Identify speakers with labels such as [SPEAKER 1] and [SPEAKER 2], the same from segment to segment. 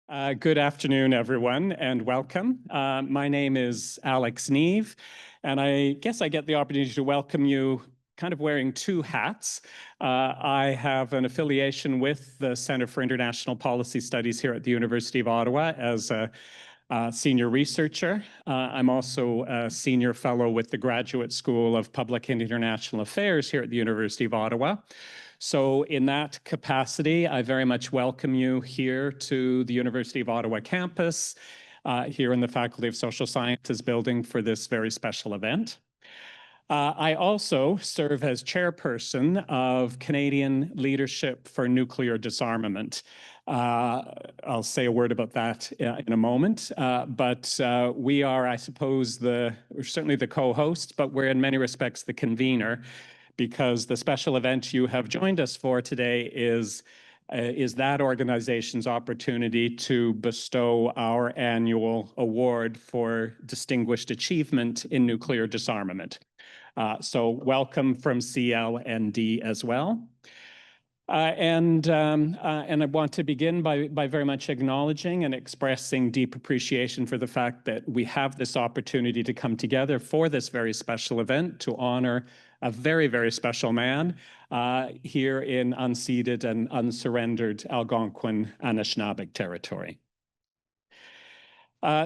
[SPEAKER 1] Good afternoon, everyone, and welcome. My name is Alex Neve, and I guess I get the opportunity to welcome you kind of wearing two hats. I have an affiliation with the Center for International Policy Studies here at the University of Ottawa as a senior researcher. I'm also a senior fellow with the Graduate School of Public and International Affairs here at the University of Ottawa. So in that capacity, I very much welcome you here to the University of Ottawa campus, here in the Faculty of Social Sciences building for this very special event. I also serve as chairperson of Canadian Leadership for Nuclear Disarmament. I'll say a word about that in a moment, but we are, I suppose, we're certainly the co-host, but we're in many respects the convener, because the special event you have joined us for today is that organization's opportunity to bestow our annual award for distinguished achievement in nuclear disarmament. So welcome from CLND as well. And I want to begin by very much acknowledging and expressing deep appreciation for the fact that we have this opportunity to come together for this very special event to honor a very, very special man here in unceded and unsurrendered Algonquin Anishinaabe territory.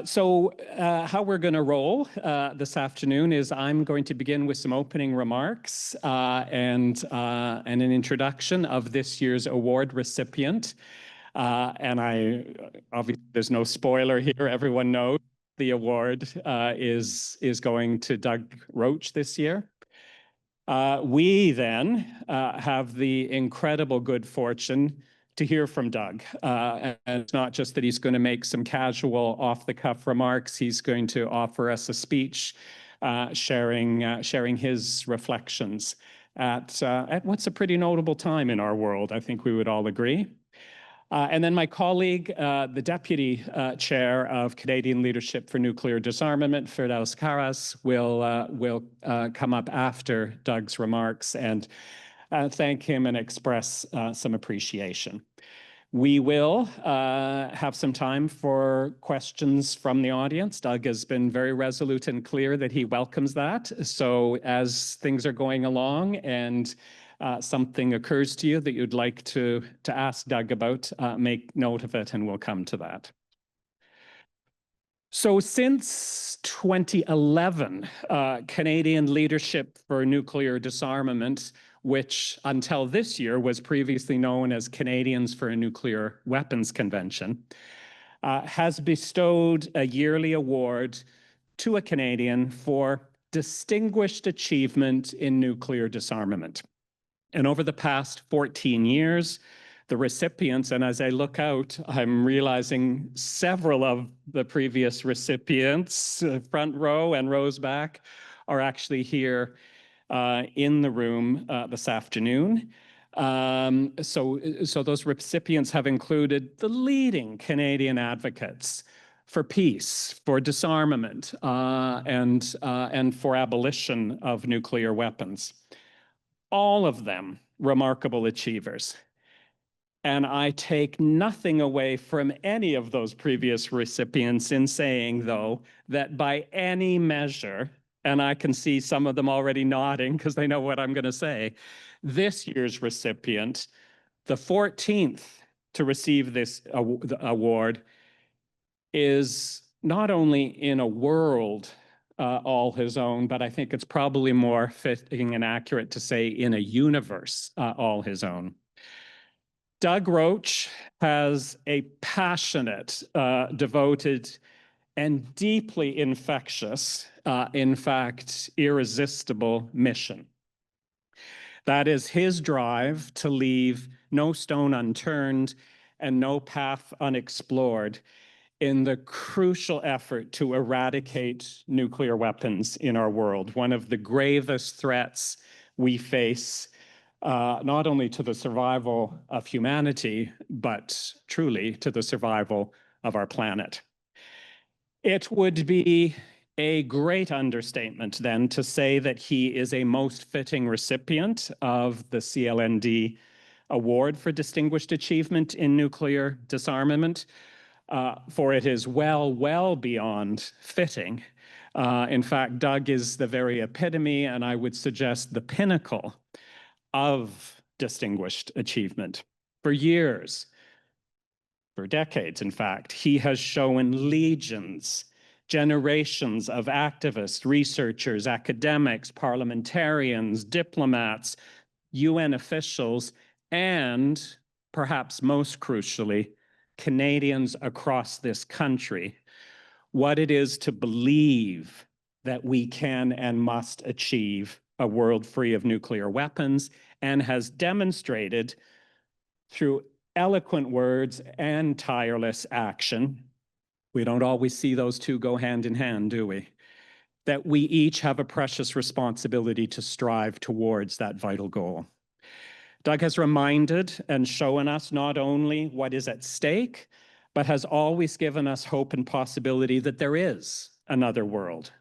[SPEAKER 1] So how we're going to roll this afternoon is I'm going to begin with some opening remarks and an introduction of this year's award recipient. And obviously there's no spoiler here. Everyone knows the award is going to Doug Roche this year. We then have the incredible good fortune to hear from Doug. And it's not just that he's going to make some casual off-the-cuff remarks. He's going to offer us a speech sharing his reflections at what's a pretty notable time in our world. I think we would all agree. And then my colleague, the Deputy Chair of Canadian Leadership for Nuclear Disarmament, Firdaus Karas, will come up after Doug's remarks and thank him and express some appreciation. We will have some time for questions from the audience. Doug has been very resolute and clear that he welcomes that. So as things are going along and something occurs to you that you'd like to ask Doug about, make note of it and we'll come to that. So since 2011, Canadian Leadership for Nuclear Disarmament, which until this year was previously known as Canadians for a Nuclear Weapons Convention, has bestowed a yearly award to a Canadian for distinguished achievement in nuclear disarmament. And over the past 14 years, the recipients, and as I look out, I'm realizing several of the previous recipients, front row and rows back, are actually here in the room this afternoon. So those recipients have included the leading Canadian advocates for peace, for disarmament, and for abolition of nuclear weapons. All of them remarkable achievers. And I take nothing away from any of those previous recipients in saying, though, that by any measure, and I can see some of them already nodding because they know what I'm going to say, this year's recipient, the 14th to receive this award, is not only in a world all his own, but I think it's probably more fitting and accurate to say in a universe all his own. Doug Roche has a passionate, devoted, and deeply infectious, in fact, irresistible mission. That is his drive to leave no stone unturned and no path unexplored in the crucial effort to eradicate nuclear weapons in our world, one of the gravest threats we face, not only to the survival of humanity, but truly to the survival of our planet. It would be a great understatement then to say that he is a most fitting recipient of the CLND Award for Distinguished Achievement in Nuclear Disarmament. for it is well beyond fitting. In fact, Doug is the very epitome, and I would suggest the pinnacle of distinguished achievement. For years, for decades, in fact, he has shown legions, generations of activists, researchers, academics, parliamentarians, diplomats, UN officials, and perhaps most crucially, Canadians across this country, what it is to believe that we can and must achieve a world free of nuclear weapons, and has demonstrated through eloquent words and tireless action. We don't always see those two go hand in hand, do we? That we each have a precious responsibility to strive towards that vital goal. Doug has reminded and shown us not only what is at stake, but has always given us hope and possibility that there is another world,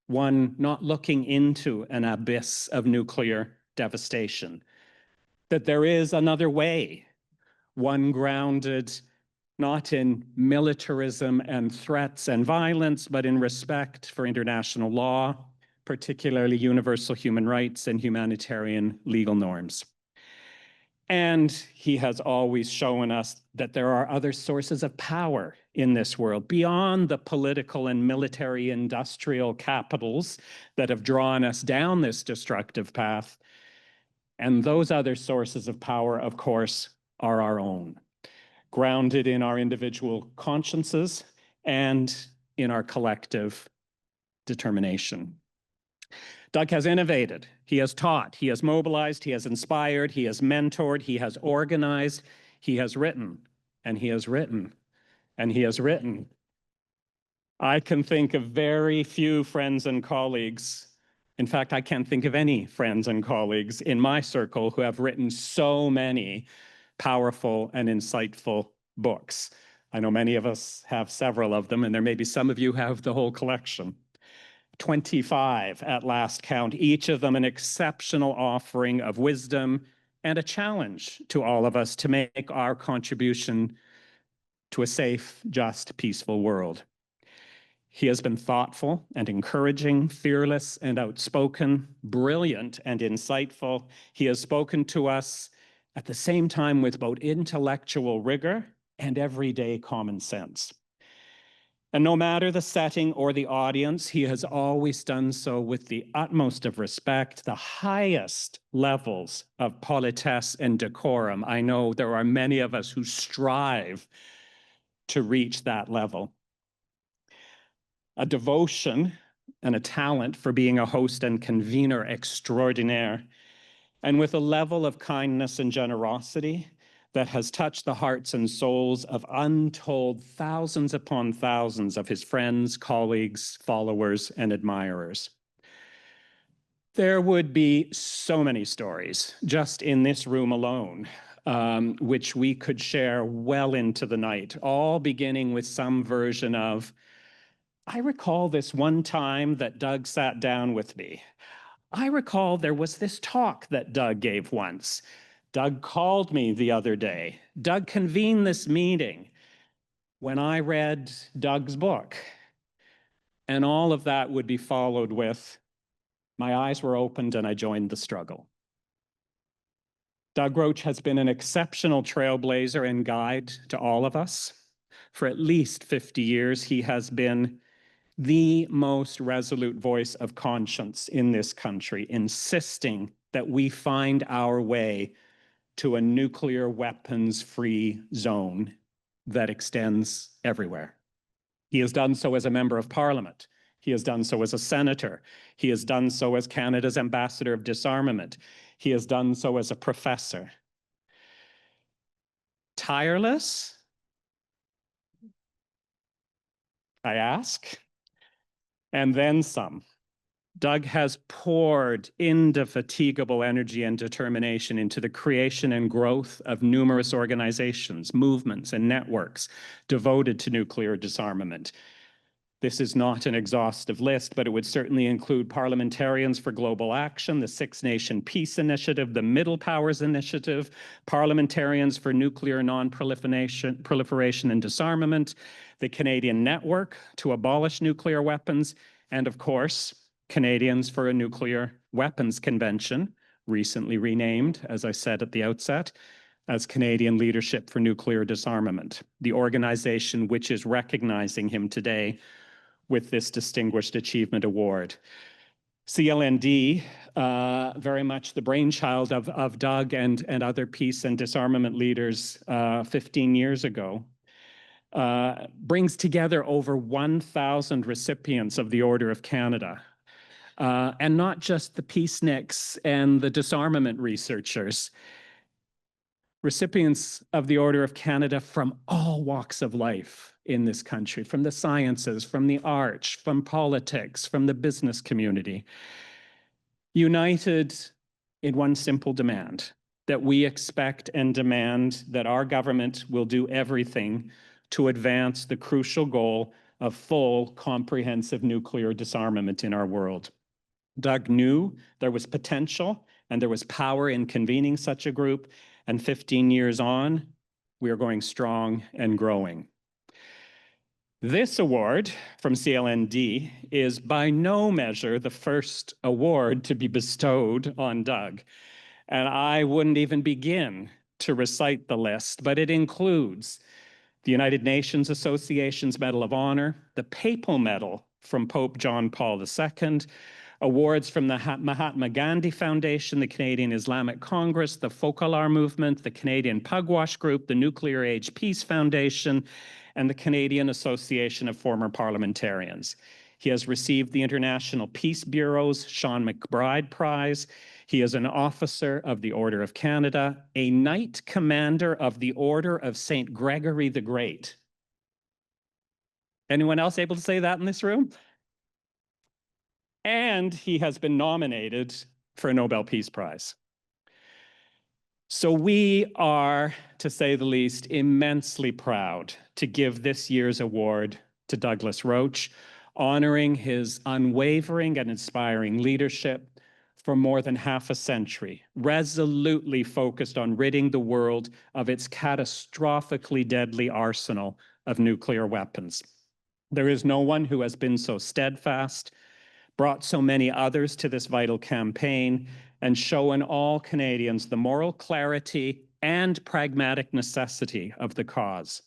[SPEAKER 1] one not looking into an abyss of nuclear devastation, that there is another way, one grounded not in militarism and threats and violence, but in respect for international law, particularly universal human rights and humanitarian legal norms. And he has always shown us that there are other sources of power in this world beyond the political and military industrial capitals that have drawn us down this destructive path. And those other sources of power, of course, are our own, grounded in our individual consciences and in our collective determination. Doug has innovated, he has taught, he has mobilized, he has inspired, he has mentored, he has organized, he has written, and he has written, and he has written. I can think of very few friends and colleagues. In fact, I can't think of any friends and colleagues in my circle who have written so many powerful and insightful books. I know many of us have several of them, and there may be some of you have the whole collection. 25 at last count, each of them an exceptional offering of wisdom and a challenge to all of us to make our contribution to a safe, just, peaceful world. He has been thoughtful and encouraging, fearless and outspoken, brilliant and insightful. He has spoken to us at the same time with both intellectual rigor and everyday common sense. And no matter the setting or the audience, he has always done so with the utmost of respect, the highest levels of politesse and decorum. I know there are many of us who strive to reach that level. A devotion and a talent for being a host and convener extraordinaire, and with a level of kindness and generosity that has touched the hearts and souls of untold thousands upon thousands of his friends, colleagues, followers, and admirers. There would be so many stories just in this room alone, which we could share well into the night, all beginning with some version of, I recall this one time that Doug sat down with me. I recall there was this talk that Doug gave once. Doug called me the other day. Doug convened this meeting when I read Doug's book. And all of that would be followed with, my eyes were opened and I joined the struggle. Doug Roche has been an exceptional trailblazer and guide to all of us. For at least 50 years, he has been the most resolute voice of conscience in this country, insisting that we find our way to a nuclear weapons-free zone that extends everywhere. He has done so as a member of Parliament. He has done so as a senator. He has done so as Canada's ambassador of disarmament. He has done so as a professor. Tireless? I ask. And then some. Doug has poured indefatigable energy and determination into the creation and growth of numerous organizations, movements, and networks devoted to nuclear disarmament. This is not an exhaustive list, but it would certainly include Parliamentarians for Global Action, the Six Nation Peace Initiative, the Middle Powers Initiative, Parliamentarians for Nuclear Non-Proliferation and Disarmament, the Canadian Network to Abolish Nuclear Weapons, and of course, Canadians for a Nuclear Weapons Convention, recently renamed, as I said at the outset, as Canadian Leadership for Nuclear Disarmament, the organization which is recognizing him today with this Distinguished Achievement Award. CLND, very much the brainchild of Doug and other peace and disarmament leaders 15 years ago, brings together over 1,000 recipients of the Order of Canada. And not just the peaceniks and the disarmament researchers. Recipients of the Order of Canada from all walks of life in this country, from the sciences, from the arts, from politics, from the business community, united in one simple demand, that we expect and demand that our government will do everything to advance the crucial goal of full, comprehensive nuclear disarmament in our world. Doug knew there was potential and there was power in convening such a group, and 15 years on, we are going strong and growing. This award from CLND is by no measure the first award to be bestowed on Doug. And I wouldn't even begin to recite the list, but it includes the United Nations Association's Medal of Honor, the Papal Medal from Pope John Paul II, awards from the Mahatma Gandhi Foundation, the Canadian Islamic Congress, the Focolare Movement, the Canadian Pugwash Group, the Nuclear Age Peace Foundation, and the Canadian Association of Former Parliamentarians. He has received the International Peace Bureau's Sean McBride Prize. He is an officer of the Order of Canada, a Knight Commander of the Order of St. Gregory the Great. Anyone else able to say that in this room? And he has been nominated for a Nobel Peace Prize. So we are, to say the least, immensely proud to give this year's award to Douglas Roche, honoring his unwavering and inspiring leadership for more than half a century, resolutely focused on ridding the world of its catastrophically deadly arsenal of nuclear weapons. There is no one who has been so steadfast, brought so many others to this vital campaign, and shown all Canadians the moral clarity and pragmatic necessity of the cause.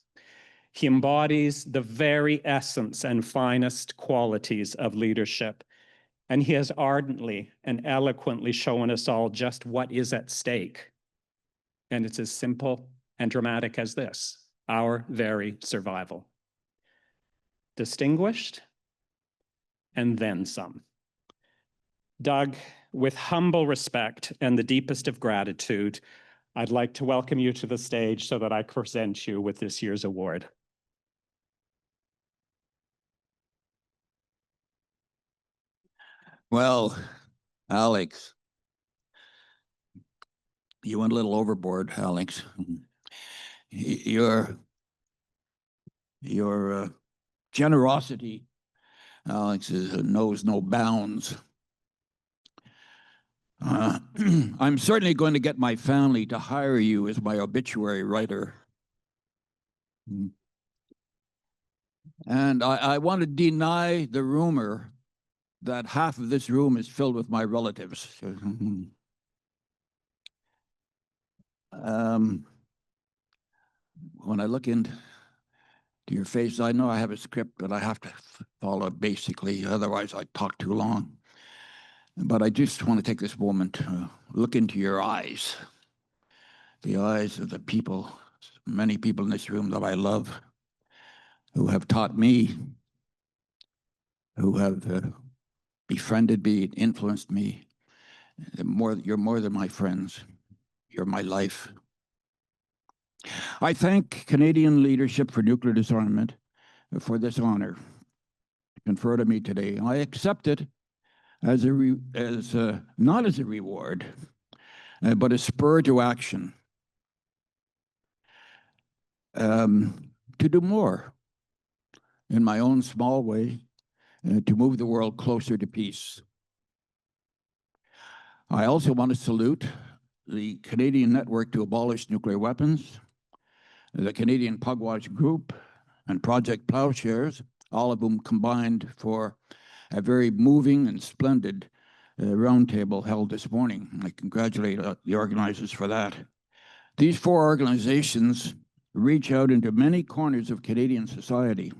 [SPEAKER 1] He embodies the very essence and finest qualities of leadership, and he has ardently and eloquently shown us all just what is at stake. And it's as simple and dramatic as this: our very survival. Distinguished, and then some. Doug, with humble respect and the deepest of gratitude, I'd like to welcome you to the stage so that I present you with this year's award.
[SPEAKER 2] Well, Alex, you went a little overboard, Alex. Your generosity, Alex, knows no bounds. I'm certainly going to get my family to hire you as my obituary writer. And I want to deny the rumor that half of this room is filled with my relatives. When I look into your face, I know I have a script that I have to follow basically, otherwise I talk too long. But I just want to take this moment to look into your eyes, the eyes of the people, many people in this room that I love, who have taught me, who have befriended me, influenced me. You're more than my friends. You're my life. I thank Canadian Leadership for Nuclear Disarmament for this honor conferred on me today. I accept it as not as a reward, but a spur to action, to do more, in my own small way to move the world closer to peace. I also want to salute the Canadian Network to Abolish Nuclear Weapons, the Canadian Pugwash Group, and Project Plowshares, all of whom combined for a very moving and splendid roundtable held this morning. I congratulate the organizers for that. These four organizations reach out into many corners of Canadian society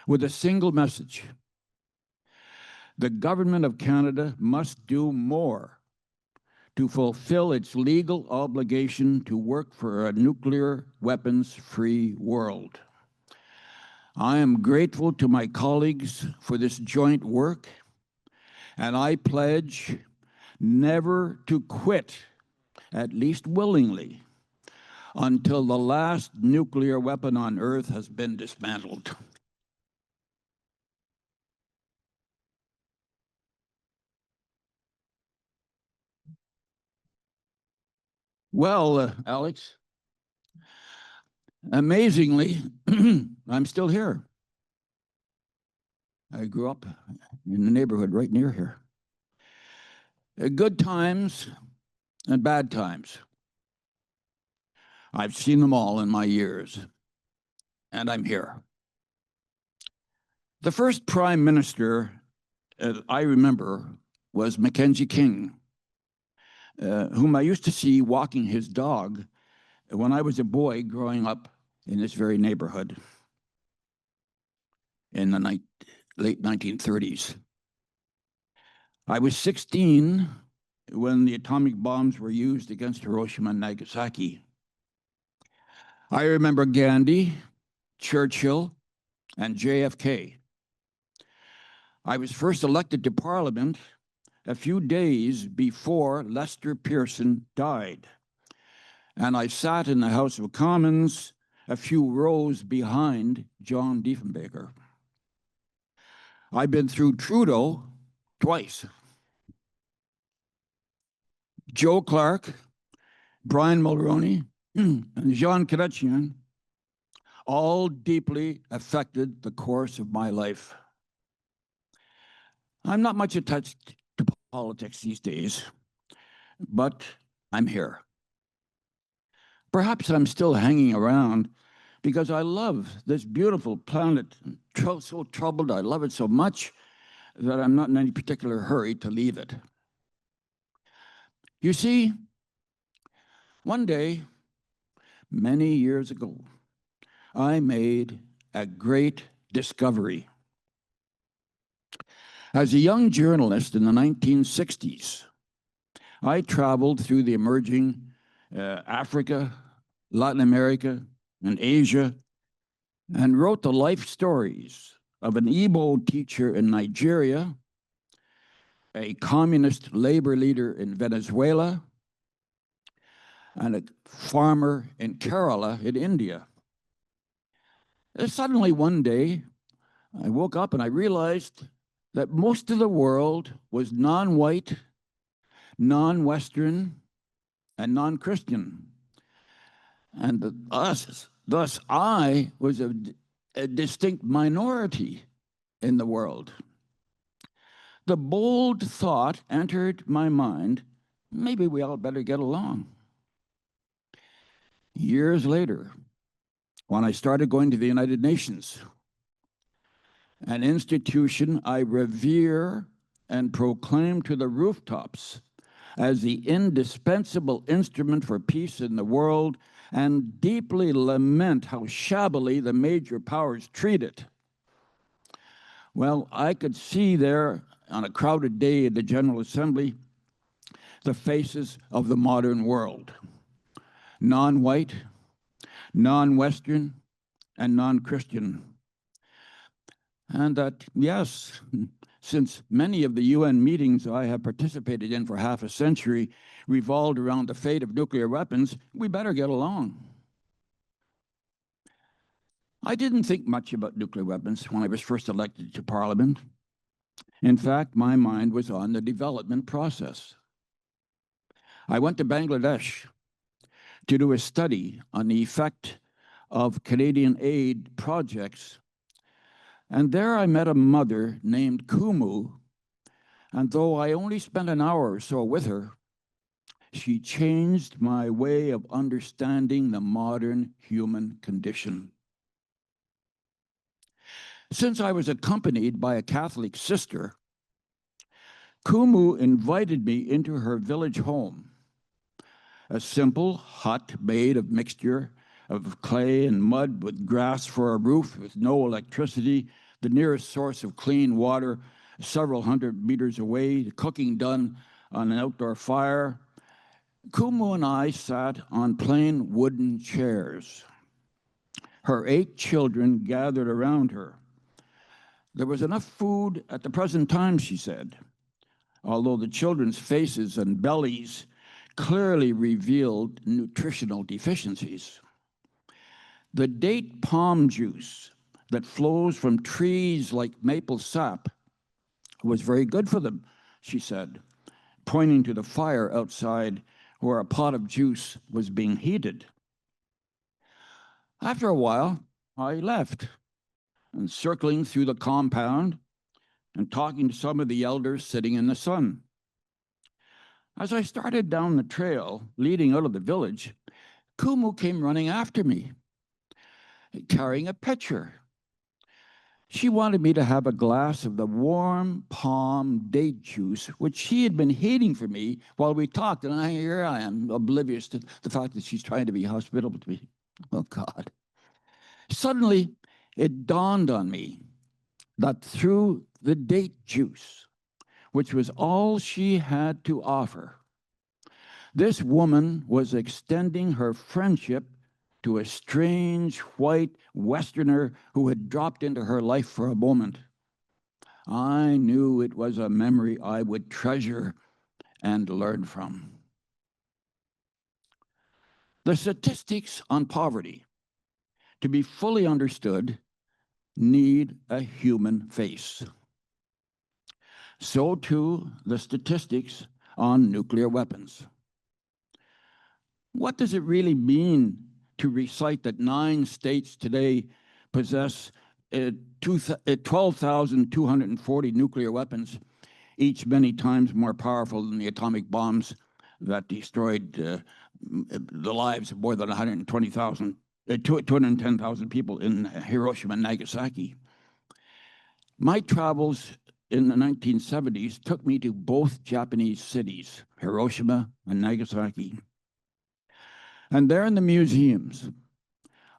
[SPEAKER 2] with a single message. The government of Canada must do more to fulfill its legal obligation to work for a nuclear weapons-free world. I am grateful to my colleagues for this joint work, and I pledge never to quit, at least willingly, until the last nuclear weapon on Earth has been dismantled. Well, Alex, amazingly, I'm still here. I grew up in the neighborhood right near here. Good times and bad times. I've seen them all in my years, and I'm here. The first prime minister I remember was Mackenzie King, whom I used to see walking his dog when I was a boy growing up in this very neighborhood in the late 1930s. I was 16 when the atomic bombs were used against Hiroshima and Nagasaki. I remember Gandhi, Churchill, and JFK. I was first elected to Parliament a few days before Lester Pearson died, and I sat in the House of Commons a few rows behind John Diefenbaker. I've been through Trudeau twice, Joe Clark, Brian Mulroney, and Jean Chrétien all deeply affected the course of my life. I'm not much attached to politics these days, but I'm here. Perhaps I'm still hanging around because I love this beautiful planet. So troubled, I love it so much that I'm not in any particular hurry to leave it. You see, one day, many years ago, I made a great discovery. As a young journalist in the 1960s, I traveled through the emerging Africa, Latin America, and Asia, and wrote the life stories of an Igbo teacher in Nigeria, a communist labor leader in Venezuela, and a farmer in Kerala in India. And suddenly one day, I woke up and I realized that most of the world was non-white, non-Western, and non-Christian. And thus I was a distinct minority in the world. The bold thought entered my mind, maybe we all better get along. Years later, when I started going to the United Nations, an institution I revere and proclaim to the rooftops as the indispensable instrument for peace in the world, and deeply lament how shabbily the major powers treat it. Well, I could see there on a crowded day at the General Assembly the faces of the modern world, non-white, non-Western, and non-Christian. And that, yes, since many of the UN meetings I have participated in for half a century revolved around the fate of nuclear weapons, we better get along. I didn't think much about nuclear weapons when I was first elected to Parliament. In fact, my mind was on the development process. I went to Bangladesh to do a study on the effect of Canadian aid projects And there I met a mother named Kumu, and though I only spent an hour or so with her, she changed my way of understanding the modern human condition. Since I was accompanied by a Catholic sister, Kumu invited me into her village home, a simple hut made of mixture of clay and mud with grass for a roof, with no electricity, the nearest source of clean water several hundred meters away, the cooking done on an outdoor fire. Kumu and I sat on plain wooden chairs. Her 8 children gathered around her. There was enough food at the present time, she said, although the children's faces and bellies clearly revealed nutritional deficiencies. The date palm juice that flows from trees like maple sap was very good for them, she said, pointing to the fire outside where a pot of juice was being heated. After a while, I left, and circling through the compound and talking to some of the elders sitting in the sun. As I started down the trail leading out of the village, Kumu came running after me, carrying a pitcher. She wanted me to have a glass of the warm palm date juice, which she had been heating for me while we talked, and here I am, oblivious to the fact that she's trying to be hospitable to me. Oh, God. Suddenly, it dawned on me that through the date juice, which was all she had to offer, this woman was extending her friendship to a strange white Westerner who had dropped into her life for a moment. I knew it was a memory I would treasure and learn from. The statistics on poverty, to be fully understood, need a human face. So too the statistics on nuclear weapons. What does it really mean to recite that 9 states today possess 12,240 nuclear weapons, each many times more powerful than the atomic bombs that destroyed the lives of more than 210,000 people in Hiroshima and Nagasaki? My travels in the 1970s took me to both Japanese cities, Hiroshima and Nagasaki. And there in the museums,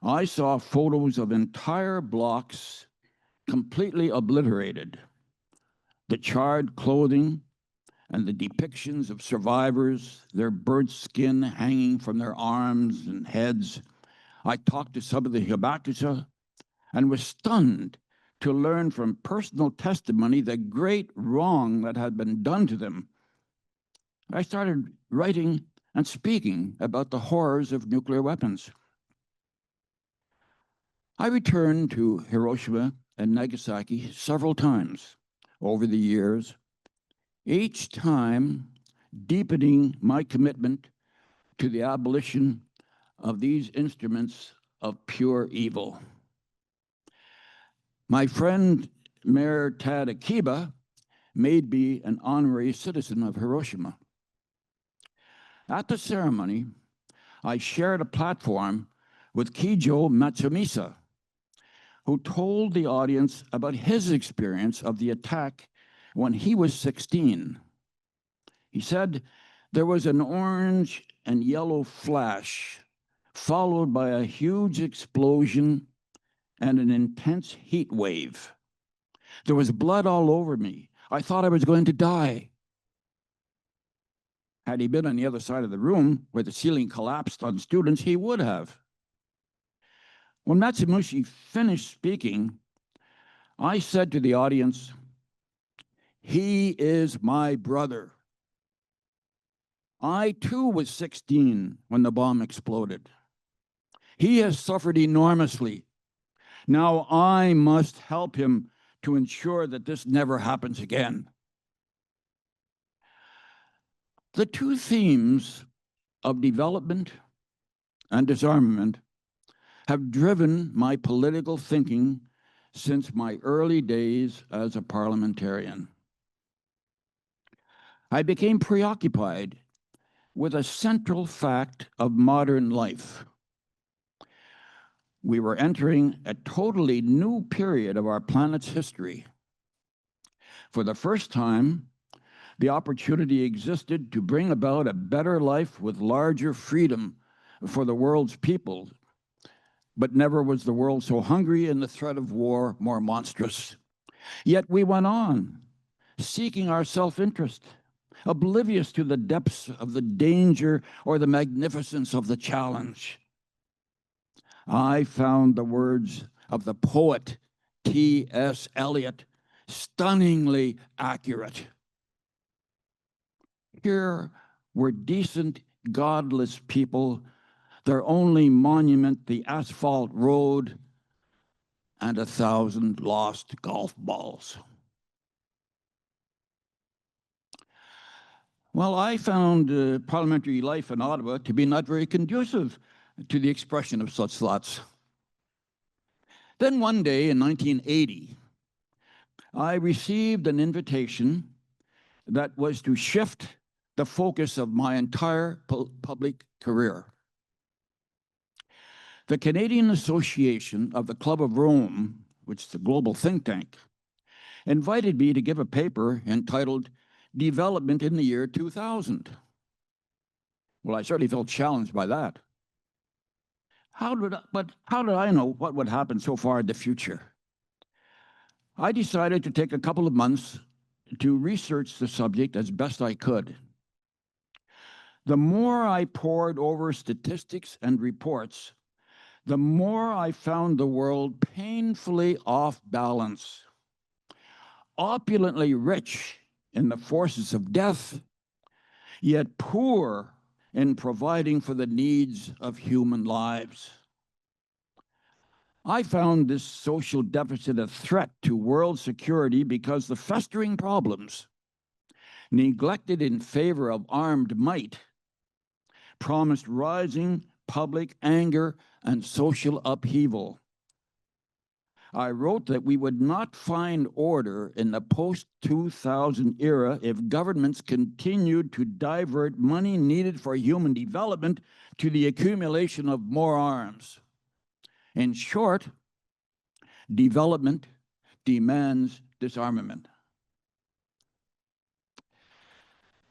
[SPEAKER 2] I saw photos of entire blocks completely obliterated. The charred clothing and the depictions of survivors, their burnt skin hanging from their arms and heads. I talked to some of the Hibakusha and was stunned to learn from personal testimony the great wrong that had been done to them. I started writing and speaking about the horrors of nuclear weapons. I returned to Hiroshima and Nagasaki several times over the years, each time deepening my commitment to the abolition of these instruments of pure evil. My friend Mayor Tad Akiba made me an honorary citizen of Hiroshima. At the ceremony, I shared a platform with Kijo Matsumisa, who told the audience about his experience of the attack when he was 16. He said there was an orange and yellow flash, followed by a huge explosion and an intense heat wave. There was blood all over me. I thought I was going to die. Had he been on the other side of the room where the ceiling collapsed on students, he would have. When Matsumushi finished speaking, I said to the audience, "He is my brother. I too was 16 when the bomb exploded. He has suffered enormously. Now I must help him to ensure that this never happens again." The two themes of development and disarmament have driven my political thinking since my early days as a parliamentarian. I became preoccupied with a central fact of modern life. We were entering a totally new period of our planet's history. For the first time, the opportunity existed to bring about a better life with larger freedom for the world's people. But never was the world so hungry and the threat of war more monstrous. Yet we went on, seeking our self-interest, oblivious to the depths of the danger or the magnificence of the challenge. I found the words of the poet T.S. Eliot stunningly accurate. Here were decent, godless people, their only monument the asphalt road and 1,000 lost golf balls. Well, I found parliamentary life in Ottawa to be not very conducive to the expression of such thoughts. Then one day in 1980, I received an invitation that was to shift the focus of my entire public career. The Canadian Association of the Club of Rome, which is a global think tank, invited me to give a paper entitled Development in the Year 2000. Well, I certainly felt challenged by that. How did I know what would happen so far in the future? I decided to take a couple of months to research the subject as best I could. The more I pored over statistics and reports, the more I found the world painfully off balance, opulently rich in the forces of death, yet poor in providing for the needs of human lives. I found this social deficit a threat to world security because the festering problems, neglected in favor of armed might, promised rising public anger and social upheaval. I wrote that we would not find order in the post-2000 era if governments continued to divert money needed for human development to the accumulation of more arms. In short, development demands disarmament.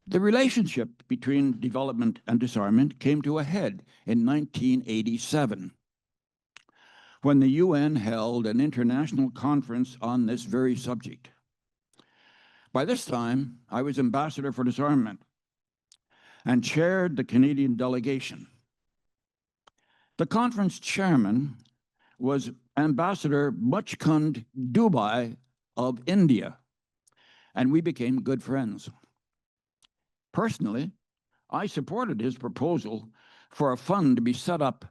[SPEAKER 2] The relationship between development and disarmament came to a head in 1987, when the UN held an international conference on this very subject. By this time, I was ambassador for disarmament and chaired the Canadian delegation. The conference chairman was Ambassador Muchkund Dubai of India, and we became good friends. Personally, I supported his proposal for a fund to be set up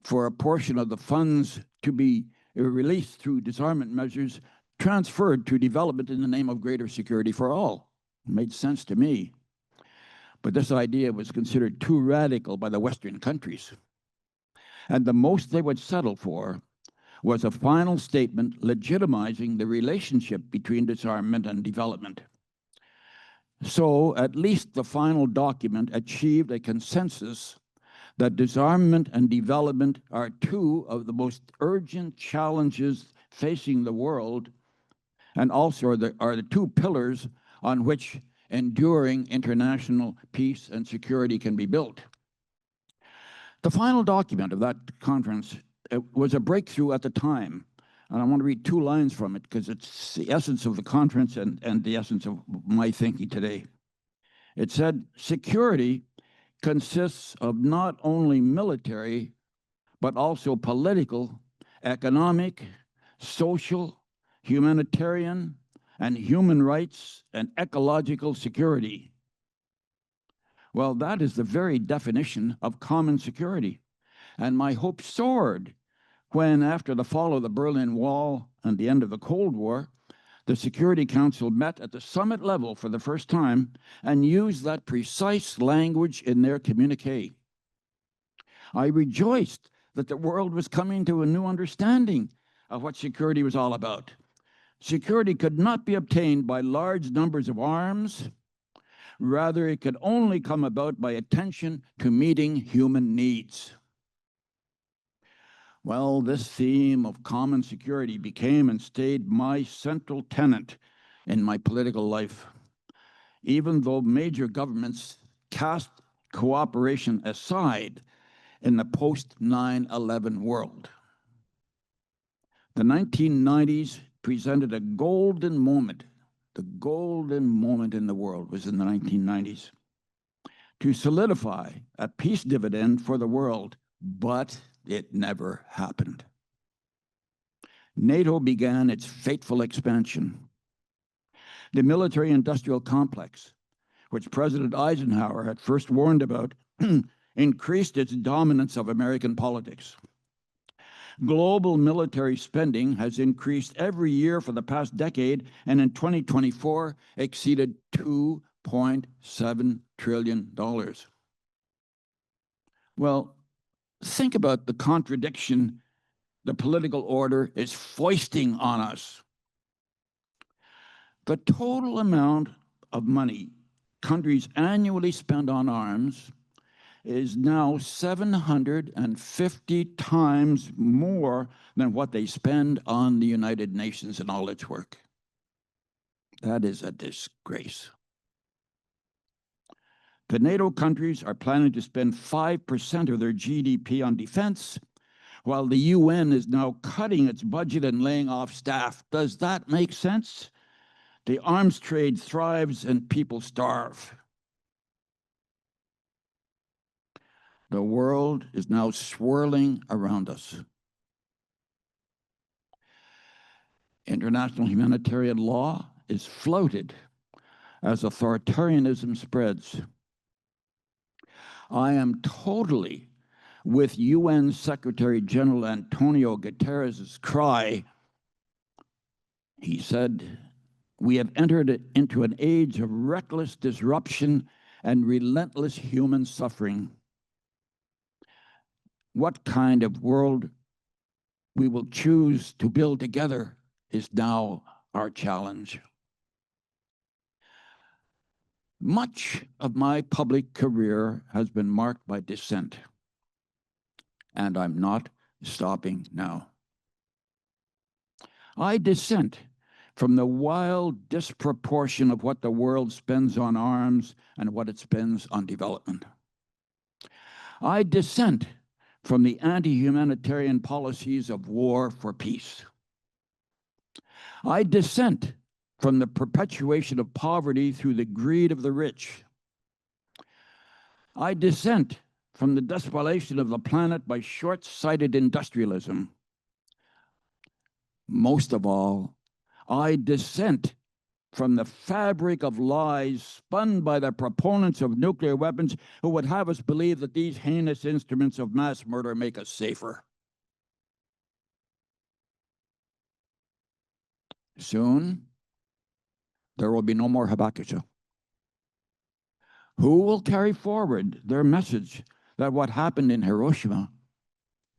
[SPEAKER 2] for a portion of the funds to be released through disarmament measures transferred to development in the name of greater security for all. It made sense to me. But this idea was considered too radical by the Western countries. And the most they would settle for was a final statement legitimizing the relationship between disarmament and development. So at least the final document achieved a consensus that disarmament and development are two of the most urgent challenges facing the world, and also are the two pillars on which enduring international peace and security can be built. The final document of that conference was a breakthrough at the time. And I want to read two lines from it because it's the essence of the conference and the essence of my thinking today. It said, security consists of not only military, but also political, economic, social, humanitarian, and human rights and ecological security. Well, that is the very definition of common security. And my hope soared when, after the fall of the Berlin Wall and the end of the Cold War, the Security Council met at the summit level for the first time and used that precise language in their communique. I rejoiced that the world was coming to a new understanding of what security was all about. Security could not be obtained by large numbers of arms. Rather, it could only come about by attention to meeting human needs. Well, this theme of common security became and stayed my central tenet in my political life, even though major governments cast cooperation aside in the post-9/11 world. The 1990s presented a golden moment. The golden moment in the world was in the 1990s to solidify a peace dividend for the world, but it never happened. NATO began its fateful expansion. The military-industrial complex, which President Eisenhower had first warned about, increased its dominance of American politics. Global military spending has increased every year for the past decade, and in 2024 exceeded $2.7 trillion. Well, think about the contradiction the political order is foisting on us. The total amount of money countries annually spend on arms is now 750 times more than what they spend on the United Nations and all its work. That is a disgrace. The NATO countries are planning to spend 5% of their GDP on defense, while the UN is now cutting its budget and laying off staff. Does that make sense? The arms trade thrives and people starve. The world is now swirling around us. International humanitarian law is floated as authoritarianism spreads. I am totally with UN Secretary General Antonio Guterres' cry. He said, "We have entered into an age of reckless disruption and relentless human suffering." What kind of world we will choose to build together is now our challenge. Much of my public career has been marked by dissent, and I'm not stopping now. I dissent from the wild disproportion of what the world spends on arms and what it spends on development. I dissent from the anti-humanitarian policies of war for peace. I dissent from the perpetuation of poverty through the greed of the rich. I dissent from the despoilation of the planet by short-sighted industrialism. Most of all, I dissent from the fabric of lies spun by the proponents of nuclear weapons who would have us believe that these heinous instruments of mass murder make us safer. Soon, there will be no more Habakkuk. Who will carry forward their message that what happened in Hiroshima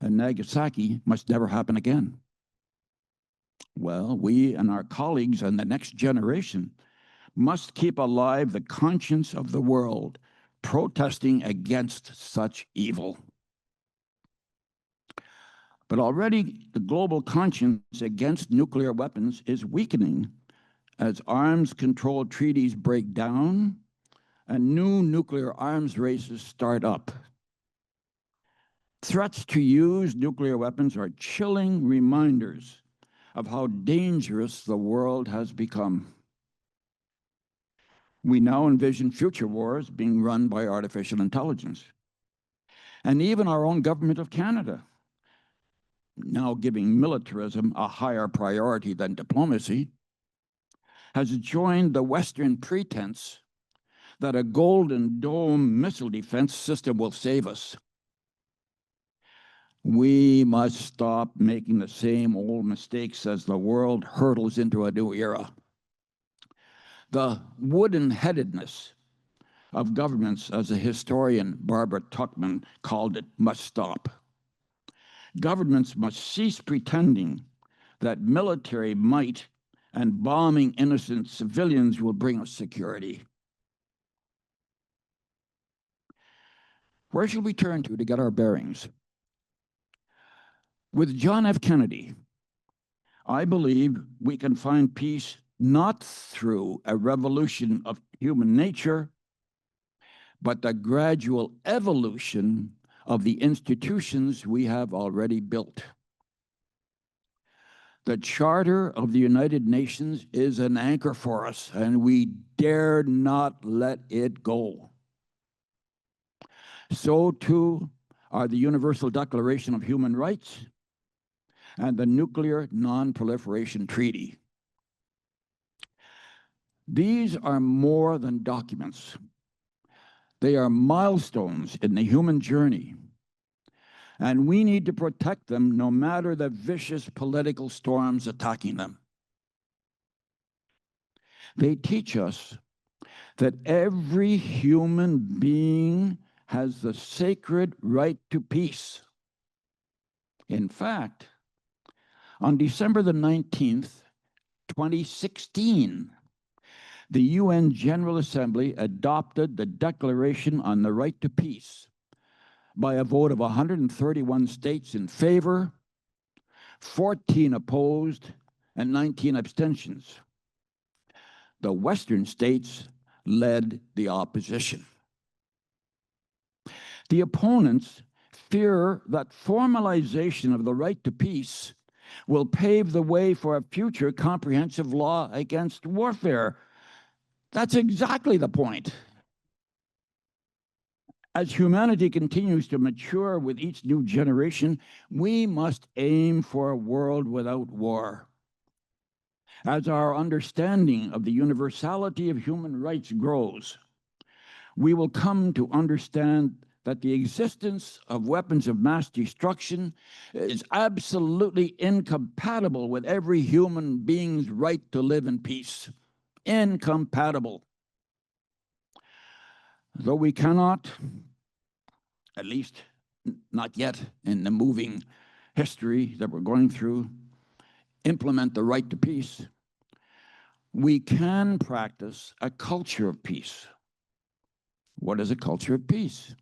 [SPEAKER 2] and Nagasaki must never happen again? Well, we and our colleagues and the next generation must keep alive the conscience of the world, protesting against such evil. But already the global conscience against nuclear weapons is weakening as arms control treaties break down and new nuclear arms races start up. Threats to use nuclear weapons are chilling reminders of how dangerous the world has become. We now envision future wars being run by artificial intelligence. And even our own government of Canada, now giving militarism a higher priority than diplomacy, has joined the Western pretense that a Golden Dome missile defense system will save us. We must stop making the same old mistakes as the world hurtles into a new era. The wooden-headedness of governments, as the historian Barbara Tuchman called it, must stop. Governments must cease pretending that military might and bombing innocent civilians will bring us security. Where should we turn to get our bearings? With John F. Kennedy, I believe we can find peace not through a revolution of human nature, but the gradual evolution of the institutions we have already built. The Charter of the United Nations is an anchor for us, and we dare not let it go. So too are the Universal Declaration of Human Rights and the Nuclear Non-Proliferation Treaty. These are more than documents. They are milestones in the human journey, and we need to protect them no matter the vicious political storms attacking them. They teach us that every human being has the sacred right to peace. In fact, on December the 19th, 2016, the UN General Assembly adopted the Declaration on the Right to Peace by a vote of 131 states in favor, 14 opposed, and 19 abstentions. The Western states led the opposition. The opponents fear that formalization of the right to peace will pave the way for a future comprehensive law against warfare. That's exactly the point. As humanity continues to mature with each new generation, we must aim for a world without war. As our understanding of the universality of human rights grows, we will come to understand that the existence of weapons of mass destruction is absolutely incompatible with every human being's right to live in peace. Incompatible. Though we cannot, at least not yet in the moving history that we're going through, implement the right to peace, we can practice a culture of peace. What is a culture of peace?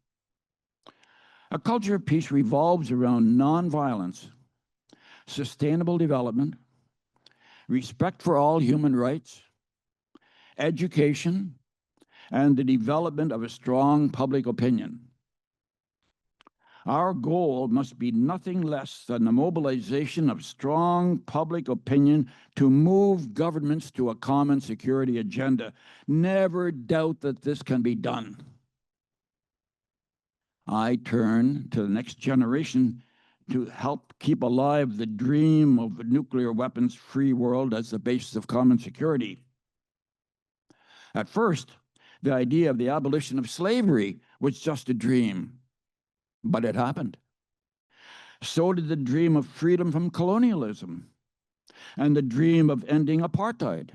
[SPEAKER 2] A culture of peace revolves around nonviolence, sustainable development, respect for all human rights, education, and the development of a strong public opinion. Our goal must be nothing less than the mobilization of strong public opinion to move governments to a common security agenda. Never doubt that this can be done. I turn to the next generation to help keep alive the dream of a nuclear weapons-free world as the basis of common security. At first, the idea of the abolition of slavery was just a dream, but it happened. So did the dream of freedom from colonialism and the dream of ending apartheid.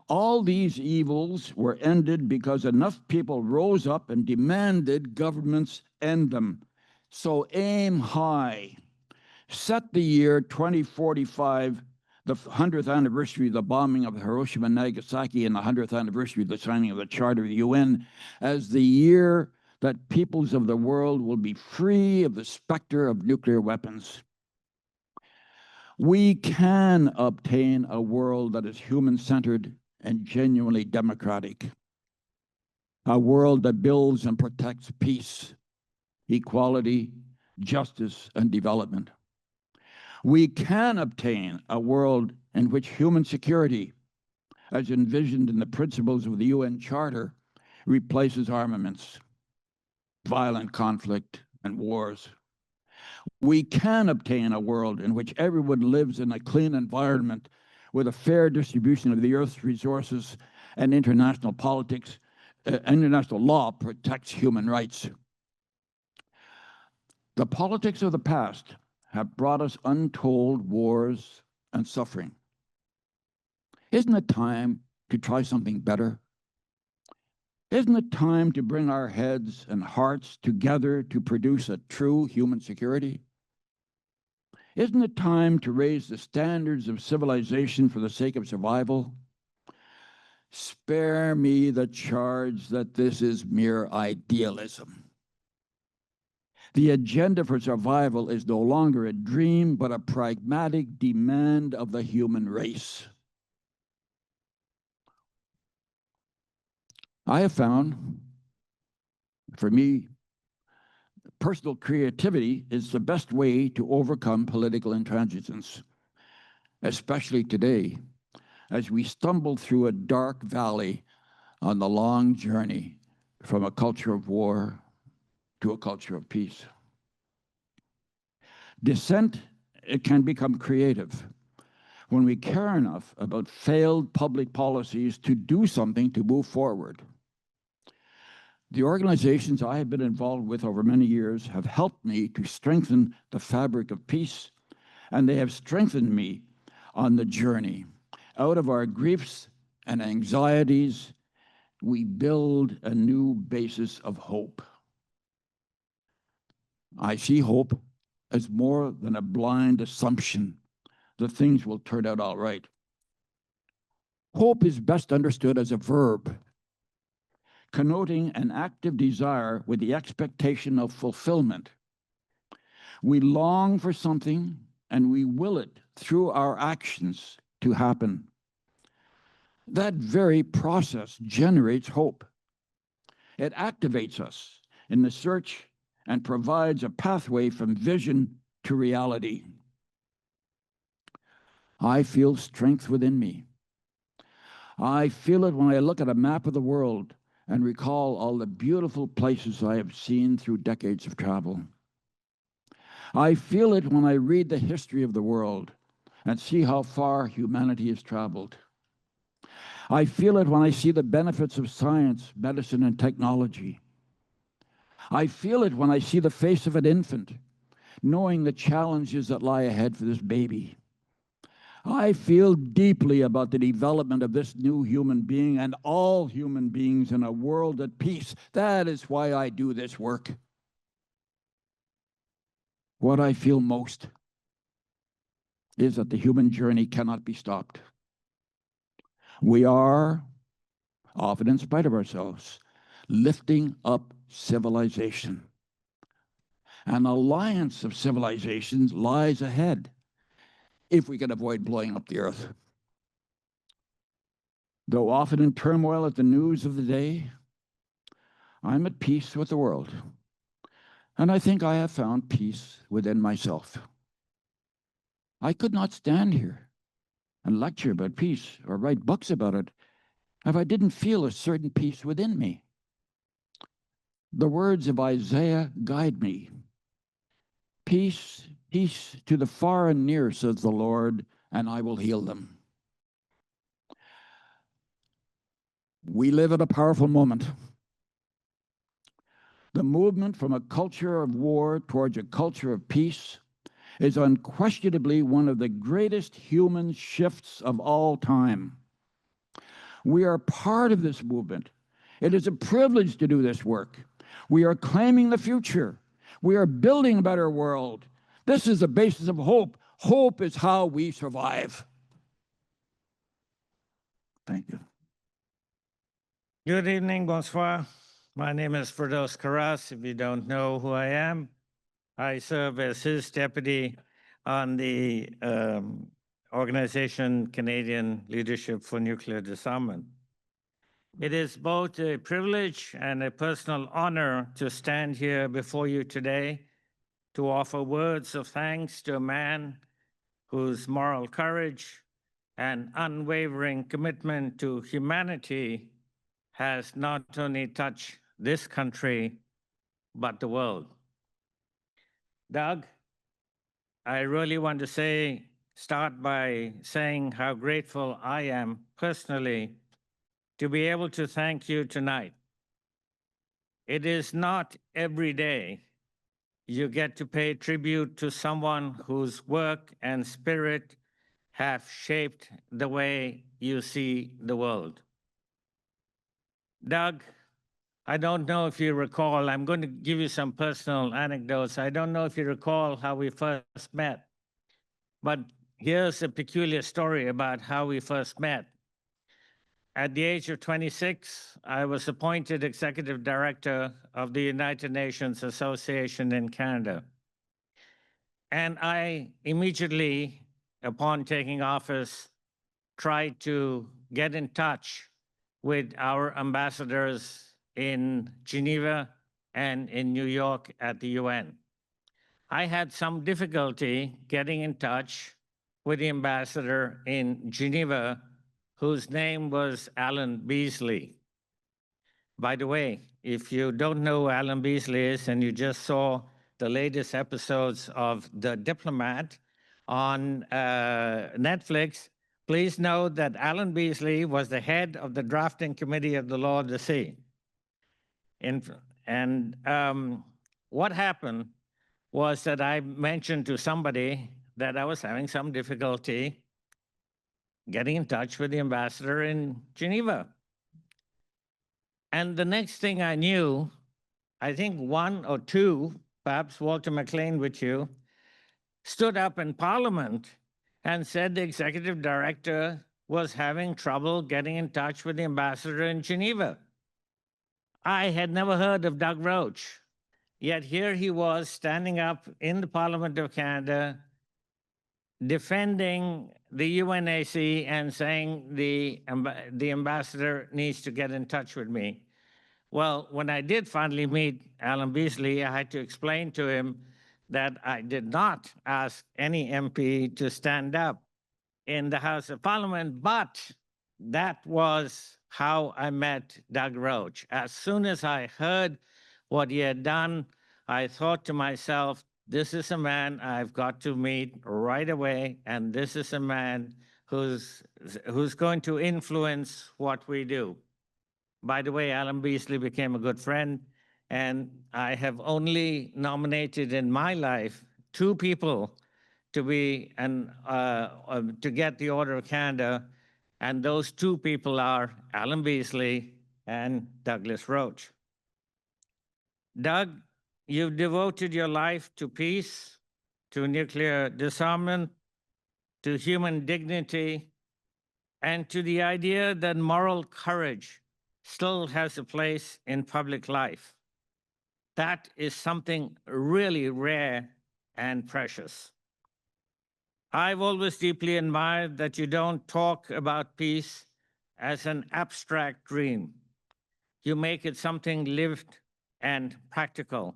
[SPEAKER 2] All these evils were ended because enough people rose up and demanded governments end them. So aim high. Set the year 2045, the 100th anniversary of the bombing of Hiroshima and Nagasaki and the 100th anniversary of the signing of the Charter of the UN, as the year that peoples of the world will be free of the specter of nuclear weapons. We can obtain a world that is human-centered and genuinely democratic. A world that builds and protects peace, equality, justice, and development. We can obtain a world in which human security, as envisioned in the principles of the UN Charter, replaces armaments, violent conflict, and wars. We can obtain a world in which everyone lives in a clean environment with a fair distribution of the Earth's resources, and international politics, international law protects human rights. The politics of the past have brought us untold wars and suffering. Isn't it time to try something better? Isn't it time to bring our heads and hearts together to produce a true human security? Isn't it time to raise the standards of civilization for the sake of survival? Spare me the charge that this is mere idealism. The agenda for survival is no longer a dream, but a pragmatic demand of the human race. I have found, for me, personal creativity is the best way to overcome political intransigence, especially today, as we stumble through a dark valley on the long journey from a culture of war to a culture of peace. Dissent, it can become creative when we care enough about failed public policies to do something to move forward. The organizations I have been involved with over many years have helped me to strengthen the fabric of peace, and they have strengthened me on the journey. Out of our griefs and anxieties, we build a new basis of hope. I see hope as more than a blind assumption that things will turn out all right. Hope is best understood as a verb, connoting an active desire with the expectation of fulfillment. We long for something and we will it through our actions to happen. That very process generates hope. It activates us in the search and provides a pathway from vision to reality. I feel strength within me. I feel it when I look at a map of the world and recall all the beautiful places I have seen through decades of travel. I feel it when I read the history of the world and see how far humanity has traveled. I feel it when I see the benefits of science, medicine, and technology. I feel it when I see the face of an infant, knowing the challenges that lie ahead for this baby. I feel deeply about the development of this new human being and all human beings in a world at peace. That is why I do this work. What I feel most is that the human journey cannot be stopped. We are, often in spite of ourselves, lifting up civilization. An alliance of civilizations lies ahead if we can avoid blowing up the earth. Though often in turmoil at the news of the day, I'm at peace with the world. And I think I have found peace within myself. I could not stand here and lecture about peace or write books about it if I didn't feel a certain peace within me. The words of Isaiah guide me. Peace, peace to the far and near, says the Lord, and I will heal them. We live at a powerful moment. The movement from a culture of war towards a culture of peace is unquestionably one of the greatest human shifts of all time. We are part of this movement. It is a privilege to do this work. We are claiming the future. We are building a better world. This is the basis of hope. Hope is how we survive. Thank you.
[SPEAKER 3] Good evening, bonsoir. My name is Firdaus Karas. If you don't know who I am, I serve as his deputy on the organization Canadian Leadership for Nuclear Disarmament. It is both a privilege and a personal honor to stand here before you today to offer words of thanks to a man whose moral courage and unwavering commitment to humanity has not only touched this country, but the world. Doug, I really want to start by saying how grateful I am personally to be able to thank you tonight. It is not every day you get to pay tribute to someone whose work and spirit have shaped the way you see the world. Doug, I don't know if you recall, I'm going to give you some personal anecdotes. I don't know if you recall how we first met. But here's a peculiar story about how we first met. At the age of 26, I was appointed executive director of the United Nations Association in Canada. And I immediately, upon taking office, tried to get in touch with our ambassadors in Geneva and in New York at the UN. I had some difficulty getting in touch with the ambassador in Geneva, whose name was Alan Beasley. By the way, if you don't know who Alan Beasley is and you just saw the latest episodes of The Diplomat on Netflix, please know that Alan Beasley was the head of the drafting committee of the Law of the Sea. What happened was that I mentioned to somebody that I was having some difficulty getting in touch with the ambassador in Geneva. And the next thing I knew, I think one or two, perhaps Walter McLean with you, stood up in Parliament and said the executive director was having trouble getting in touch with the ambassador in Geneva. I had never heard of Doug Roche, yet here he was standing up in the Parliament of Canada, defending the UNAC and saying the ambassador needs to get in touch with me. Well, when I did finally meet Alan Beasley, I had to explain to him that I did not ask any MP to stand up in the House of Parliament, but that was how I met Doug Roche. As soon as I heard what he had done, I thought to myself, this is a man I've got to meet right away, and this is a man who's going to influence what we do. By the way, Alan Beasley became a good friend, and I have only nominated in my life 2 people to be to get the Order of Canada, and those 2 people are Alan Beasley and Douglas Roche. Doug, you've devoted your life to peace, to nuclear disarmament, to human dignity, and to the idea that moral courage still has a place in public life. That is something really rare and precious. I've always deeply admired that you don't talk about peace as an abstract dream. You make it something lived and practical,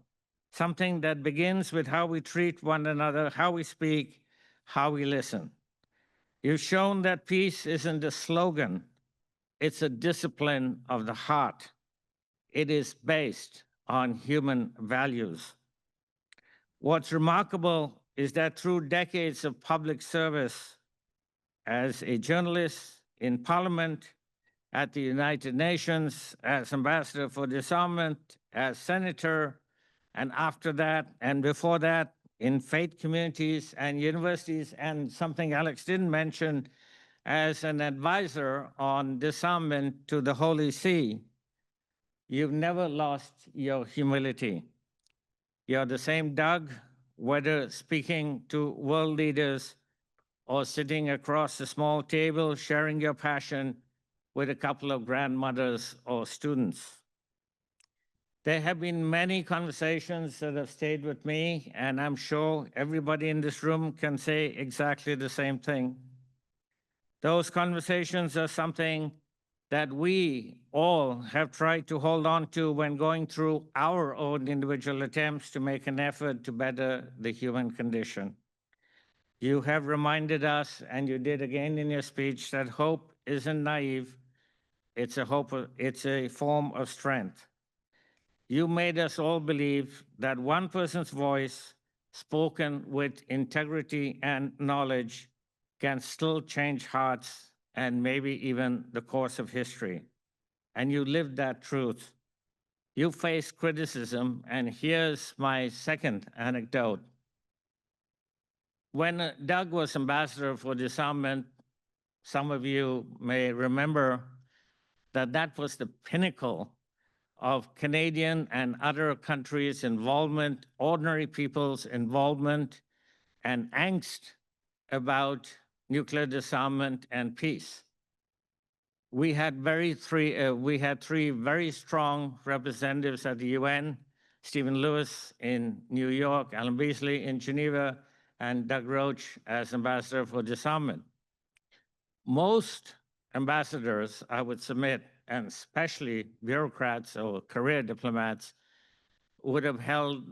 [SPEAKER 3] something that begins with how we treat one another, how we speak, how we listen. You've shown that peace isn't a slogan, it's a discipline of the heart. It is based on human values. What's remarkable is that through decades of public service as a journalist in Parliament, at the United Nations, as Ambassador for Disarmament, as Senator, and after that, and before that, in faith communities and universities, and something Alex didn't mention, as an advisor on disarmament to the Holy See, you've never lost your humility. You're the same Doug, whether speaking to world leaders or sitting across a small table sharing your passion with a couple of grandmothers or students. There have been many conversations that have stayed with me, and I'm sure everybody in this room can say exactly the same thing. Those conversations are something that we all have tried to hold on to when going through our own individual attempts to make an effort to better the human condition. You have reminded us, and you did again in your speech, that hope isn't naive, it's a form of strength. You made us all believe that one person's voice, spoken with integrity and knowledge, can still change hearts and maybe even the course of history. And you lived that truth. You faced criticism, and here's my second anecdote. When Doug was Ambassador for Disarmament, some of you may remember that was the pinnacle of Canadian and other countries' involvement, ordinary people's involvement and angst about nuclear disarmament and peace. We had three very strong representatives at the UN, Stephen Lewis in New York, Alan Beasley in Geneva, and Doug Roche as ambassador for disarmament. Most ambassadors, I would submit, and especially bureaucrats or career diplomats, would have held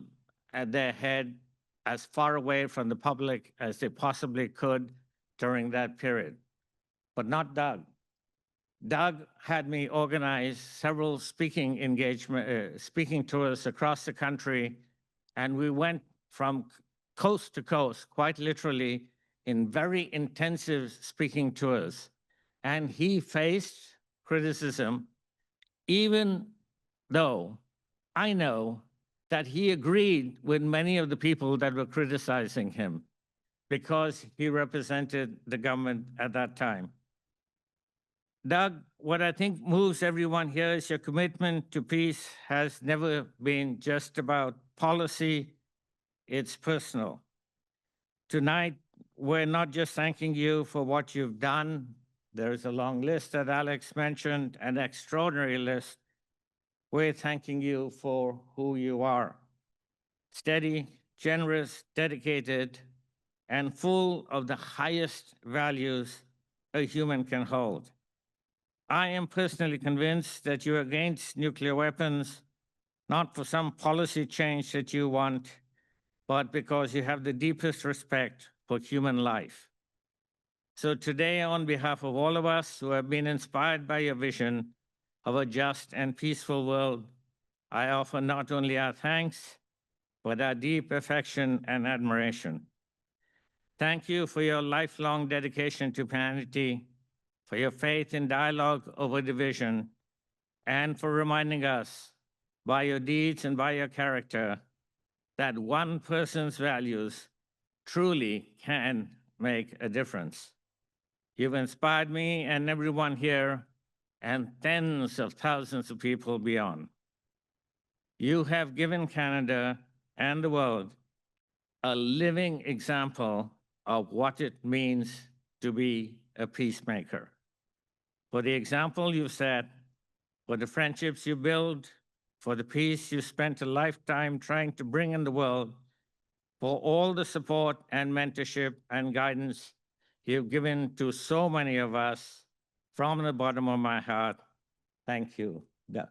[SPEAKER 3] at their head as far away from the public as they possibly could during that period, but not Doug. Doug had me organize several speaking tours across the country, and we went from coast to coast, quite literally, in very intensive speaking tours. And he faced criticism, even though I know that he agreed with many of the people that were criticizing him because he represented the government at that time. Doug, what I think moves everyone here is your commitment to peace has never been just about policy, it's personal. Tonight, we're not just thanking you for what you've done. There's a long list that Alex mentioned, an extraordinary list. We're thanking you for who you are. Steady, generous, dedicated, and full of the highest values a human can hold. I am personally convinced that you're against nuclear weapons, not for some policy change that you want, but because you have the deepest respect for human life. So today, on behalf of all of us who have been inspired by your vision of a just and peaceful world, I offer not only our thanks, but our deep affection and admiration. Thank you for your lifelong dedication to humanity, for your faith in dialogue over division, and for reminding us by your deeds and by your character that one person's values truly can make a difference. You've inspired me and everyone here and tens of thousands of people beyond. You have given Canada and the world a living example of what it means to be a peacemaker. For the example you've set, for the friendships you build, for the peace you spent a lifetime trying to bring in the world, for all the support and mentorship and guidance you've given to so many of us, from the bottom of my heart, thank you, Doug.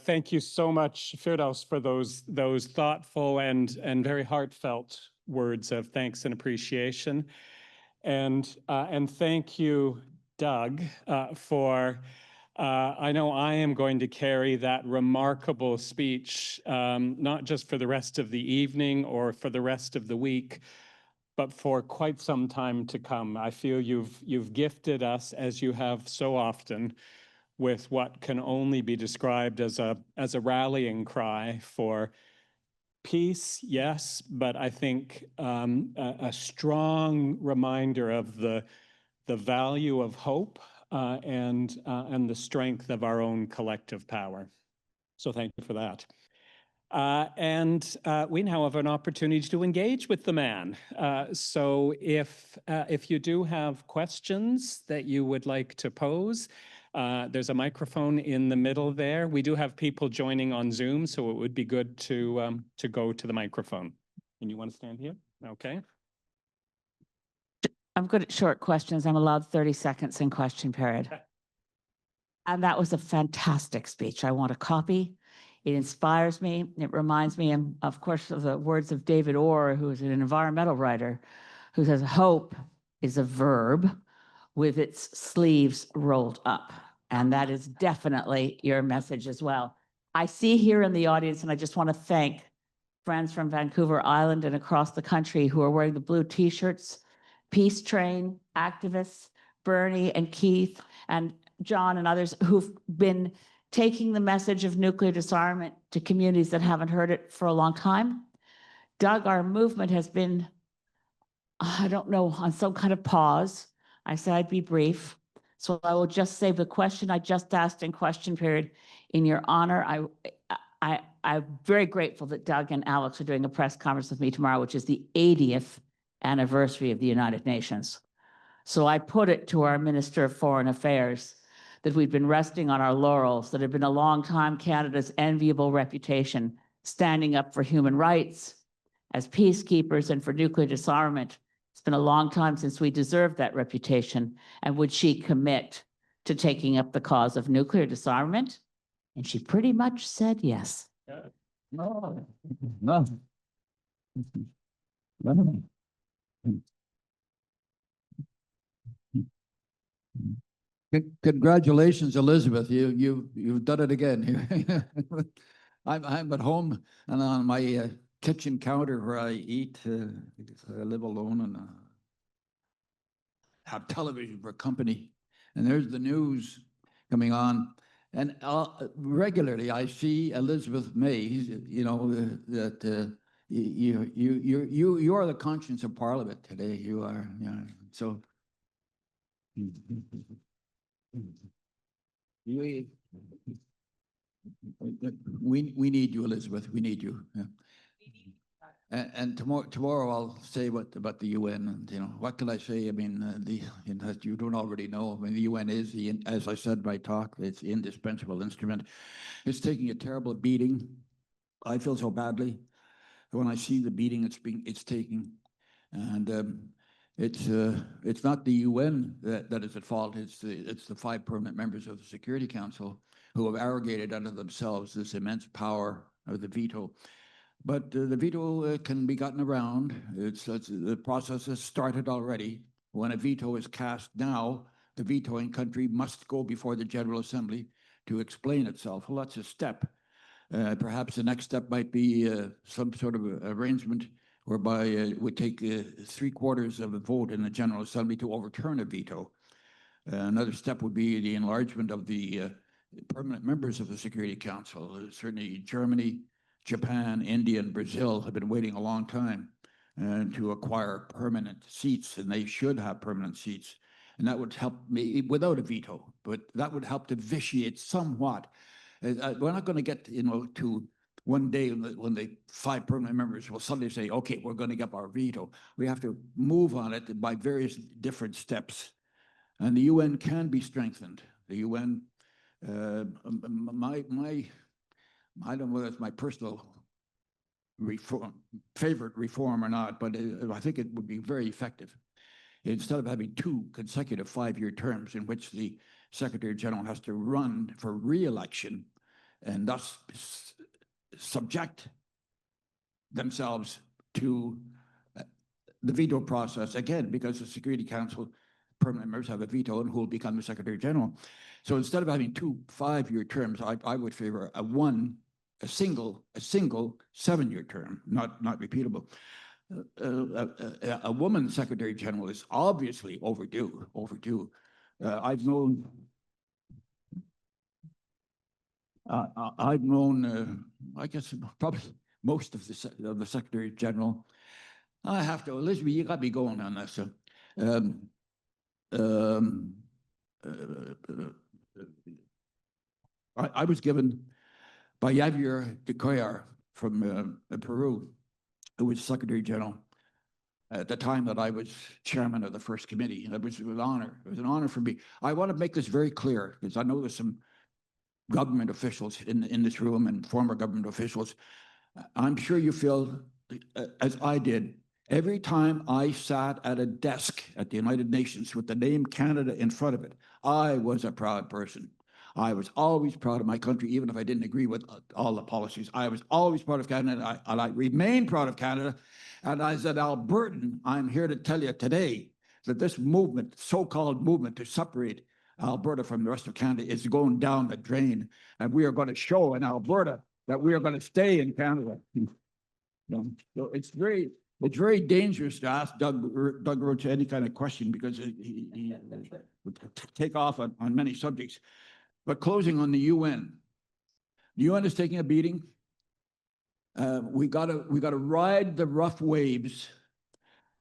[SPEAKER 1] Thank you so much, Firdaus, for those thoughtful and very heartfelt words of thanks and appreciation. And thank you, Doug, for, I know I am going to carry that remarkable speech, not just for the rest of the evening or for the rest of the week, but for quite some time to come. I feel you've gifted us, as you have so often, with what can only be described as a rallying cry for peace, yes, but I think a strong reminder of the value of hope and the strength of our own collective power. So thank you for that. And we now have an opportunity to engage with the man. So if you do have questions that you would like to pose, there's a microphone in the middle there. We do have people joining on Zoom, so it would be good to go to the microphone. And you want to stand here? Okay.
[SPEAKER 4] I'm good at short questions. I'm allowed 30 seconds in question period. And that was a fantastic speech. I want a copy. It inspires me. It reminds me, of course, of the words of David Orr, who is an environmental writer, who says, hope is a verb with its sleeves rolled up. And that is definitely your message as well. I see here in the audience, and I just want to thank friends from Vancouver Island and across the country who are wearing the blue t-shirts, Peace Train activists, Bernie and Keith and John and others who've been taking the message of nuclear disarmament to communities that haven't heard it for a long time. Doug, our movement has been, I don't know, on some kind of pause. I said I'd be brief. So I will just say the question I just asked in question period in your honor. I'm very grateful that Doug and Alex are doing a press conference with me tomorrow, which is the 80th anniversary of the United Nations. So I put it to our Minister of Foreign Affairs that we'd been resting on our laurels, that had been a long time Canada's enviable reputation, standing up for human rights, as peacekeepers and for nuclear disarmament. It's been a long time since we deserved that reputation. And would she commit to taking up the cause of nuclear disarmament? And she pretty much said yes.
[SPEAKER 2] No, no. No. Congratulations, Elizabeth. You've done it again. I'm at home and on my kitchen counter where I eat. I live alone and have television for company. And there's the news coming on. And regularly I see Elizabeth May, you know, that you are the conscience of Parliament today. You are, yeah. So we need you, Elizabeth. We need you. Yeah. And tomorrow I'll say about the UN, and you know what can I say? I mean, that you don't already know. I mean, the UN is as I said in my talk, it's the indispensable instrument. It's taking a terrible beating. I feel so badly when I see the beating it's taking, and it's not the UN that is at fault. It's the 5 permanent members of the Security Council who have arrogated unto themselves this immense power of the veto. But the veto can be gotten around. The process has started already. When a veto is cast now, the vetoing country must go before the General Assembly to explain itself. Well, that's a step. Perhaps the next step might be some sort of arrangement whereby it would take 3/4 of a vote in the General Assembly to overturn a veto. Another step would be the enlargement of the permanent members of the Security Council. Certainly Germany, Japan, India, and Brazil have been waiting a long time to acquire permanent seats, and they should have permanent seats. And that would help me without a veto, but that would help to vitiate somewhat. We're not going to get, you know, to one day when the 5 permanent members will suddenly say, okay, we're going to get our veto. We have to move on it by various different steps. And the UN can be strengthened. The UN, I don't know whether it's my personal favorite reform or not, but I think it would be very effective. Instead of having 2 consecutive 5-year terms in which the Secretary General has to run for re-election and thus subject themselves to the veto process again, because the Security Council permanent members have a veto and who will become the Secretary General. So instead of having 2 5-year terms, I would favor a single 7-year term, not repeatable. A woman Secretary General is obviously overdue. I've known I guess probably most of the Secretary General. I have to, Elizabeth, you got me going on this. I was given by Javier de Cuellar from Peru, who was Secretary General at the time that I was chairman of the first committee. And it was an honor. It was an honor for me. I want to make this very clear, because I know there's some government officials in this room and former government officials. I'm sure you feel, as I did, every time I sat at a desk at the United Nations with the name Canada in front of it, I was a proud person. I was always proud of my country, even if I didn't agree with all the policies. I was always proud of Canada, and I remain proud of Canada. And as an Albertan, I'm here to tell you today that this movement, so-called movement to separate Alberta from the rest of Canada, is going down the drain. And we are going to show in Alberta that we are going to stay in Canada. So it's very dangerous to ask Doug Roche any kind of question, because he would take off on many subjects. But closing on the UN is taking a beating. We gotta ride the rough waves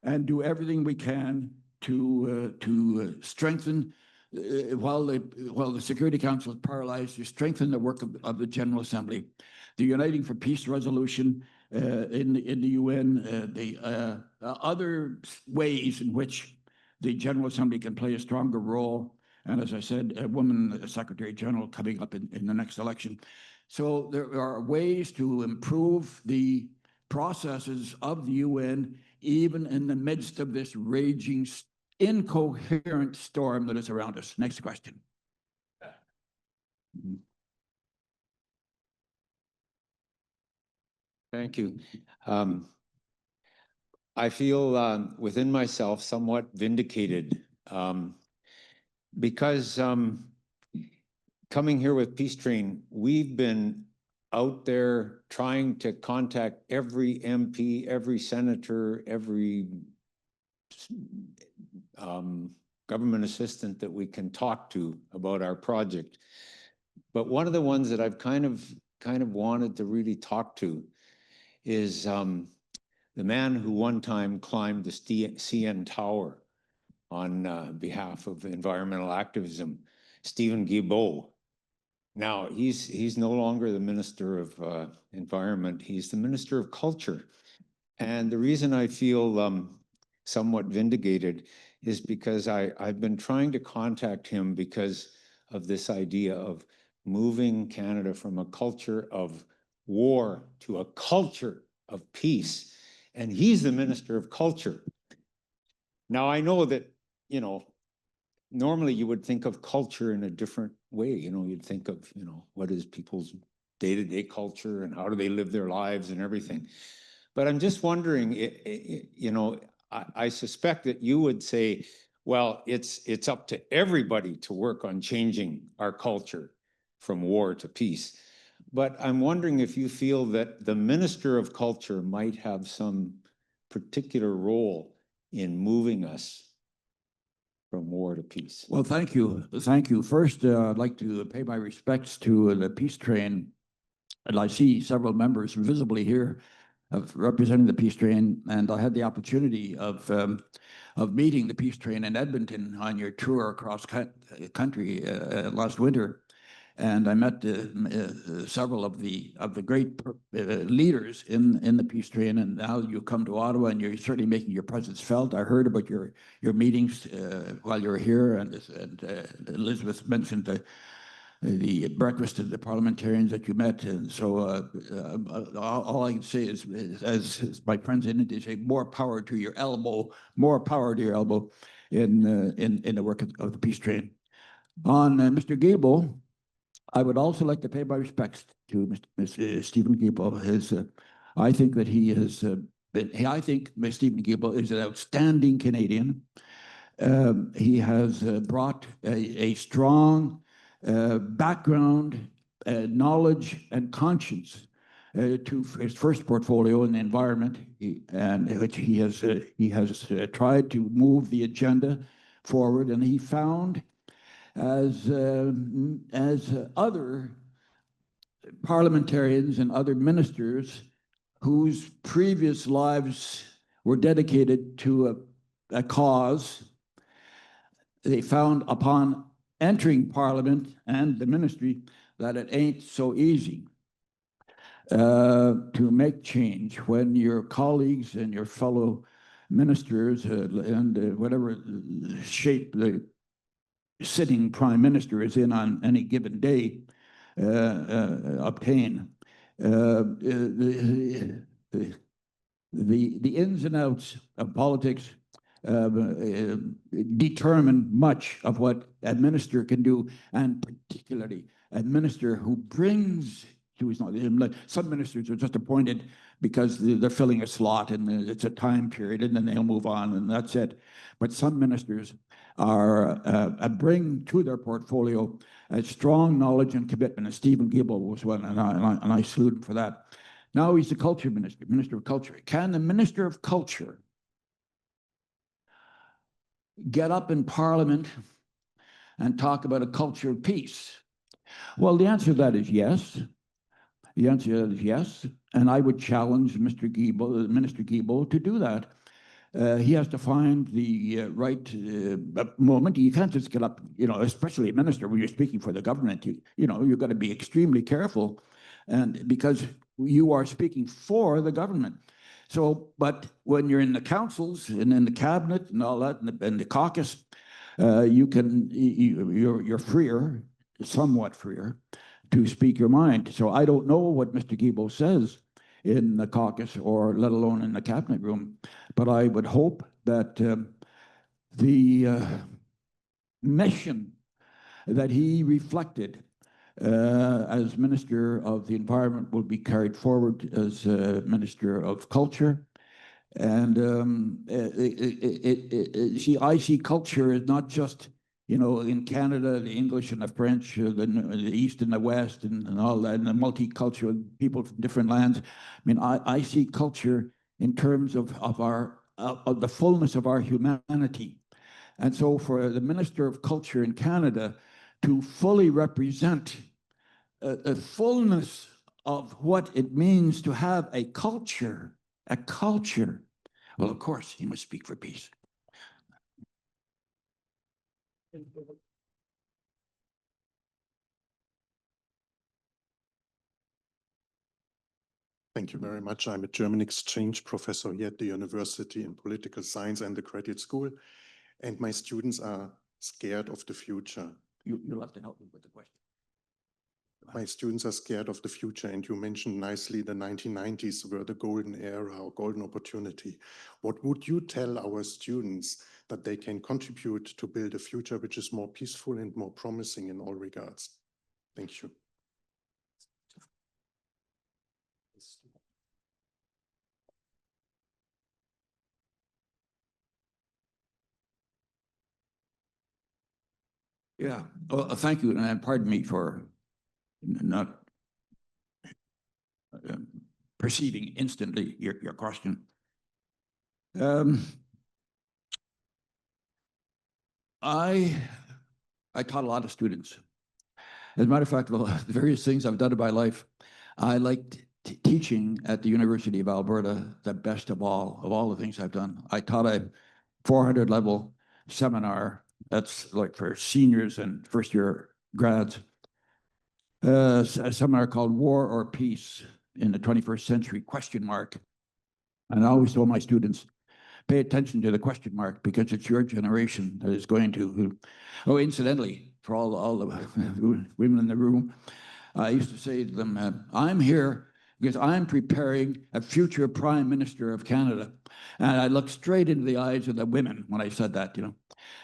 [SPEAKER 2] and do everything we can to strengthen, while the Security Council is paralyzed, to strengthen the work of the General Assembly. The Uniting for Peace resolution in the UN, the other ways in which the General Assembly can play a stronger role. And as I said, a woman Secretary General coming up in the next election. So there are ways to improve the processes of the UN, even in the midst of this raging, incoherent storm that is around us. Next question.
[SPEAKER 5] Thank you. I feel within myself somewhat vindicated because coming here with Peace Train, we've been out there trying to contact every MP, every senator, every government assistant that we can talk to about our project. But one of the ones that I've kind of wanted to really talk to is the man who one time climbed the CN Tower on behalf of environmental activism, Stephen Guilbeault. Now, he's no longer the Minister of Environment, he's the Minister of Culture. And the reason I feel somewhat vindicated is because I've been trying to contact him because of this idea of moving Canada from a culture of war to a culture of peace. And he's the Minister of Culture. Now, I know that, you know, normally you would think of culture in a different way. You know, you'd think of, you know, what is people's day-to-day culture and how do they live their lives and everything. But I'm just wondering, you know, I suspect that you would say, well, it's up to everybody to work on changing our culture from war to peace. But I'm wondering if you feel that the Minister of Culture might have some particular role in moving us from war to peace.
[SPEAKER 2] Well, thank you. Thank you. First, I'd like to pay my respects to the Peace Train. And I see several members visibly here of representing the Peace Train. And I had the opportunity of meeting the Peace Train in Edmonton on your tour across country last winter. And I met several of the great leaders in the Peace Train, and now you come to Ottawa, and you're certainly making your presence felt. I heard about your meetings while you were here, and Elizabeth mentioned the breakfast of the parliamentarians that you met, and so all I can say is, as my friends in India say, more power to your elbow, more power to your elbow in the work of the Peace Train. On Mr. Guilbeault, I would also like to pay my respects to Mr. Stephen Guilbeault. I think that he has I think Mr. Stephen Guilbeault is an outstanding Canadian. He has brought a strong background, knowledge, and conscience to his first portfolio in the environment, and which he has tried to move the agenda forward, and he found, as other parliamentarians and other ministers whose previous lives were dedicated to a cause, they found upon entering Parliament and the ministry that it ain't so easy to make change when your colleagues and your fellow ministers and whatever shape the sitting prime minister is in on any given day obtain. The ins and outs of politics determine much of what a minister can do, and particularly a minister who brings to his knowledge. Some ministers are just appointed because they're filling a slot and it's a time period and then they'll move on and that's it. But some ministers are bring to their portfolio a strong knowledge and commitment, and Stephen Guilbeault was one, and I salute him for that. Now he's the culture minister, Minister of Culture. Can the Minister of Culture get up in Parliament and talk about a culture of peace? Well, the answer to that is yes. The answer to that is yes, and I would challenge Minister Guilbeault to do that. He has to find the right moment. You can't just get up, you know, especially a minister when you're speaking for the government. You know, you've got to be extremely careful, and because you are speaking for the government. So, but when you're in the councils and in the cabinet and all that, and the caucus, you're freer, somewhat freer, to speak your mind. So I don't know what Mr. Guilbeault says in the caucus, or let alone in the cabinet room, but I would hope that the mission that he reflected as Minister of the Environment will be carried forward as Minister of Culture. And I see culture as not just, in Canada, the English and the French, the East and the West, and all that, and the multicultural people from different lands. I mean, I see culture in terms of the fullness of our humanity. And so for the Minister of Culture in Canada to fully represent a fullness of what it means to have a culture, well, of course, he must speak for peace.
[SPEAKER 6] Thank you very much. I'm a German exchange professor here at the University in Political Science and the Graduate School, and my students are scared of the future.
[SPEAKER 2] You'll have to help me with the question.
[SPEAKER 6] My students are scared of the future, and you mentioned nicely the 1990s were the golden era or golden opportunity. What would you tell our students that they can contribute to build a future which is more peaceful and more promising in all regards? Thank you.
[SPEAKER 2] Yeah, well, thank you, and pardon me for not perceiving instantly your question. I taught a lot of students. As a matter of fact, the various things I've done in my life, I liked teaching at the University of Alberta the best of all the things I've done. I taught a 400 level seminar that's like for seniors and first year grads, a seminar called War or Peace in the 21st Century, ? And I always told my students, pay attention to the question mark, because it's your generation that is going to, oh, incidentally, for all the women in the room, I used to say to them, I'm here because I'm preparing a future Prime Minister of Canada. And I looked straight into the eyes of the women when I said that,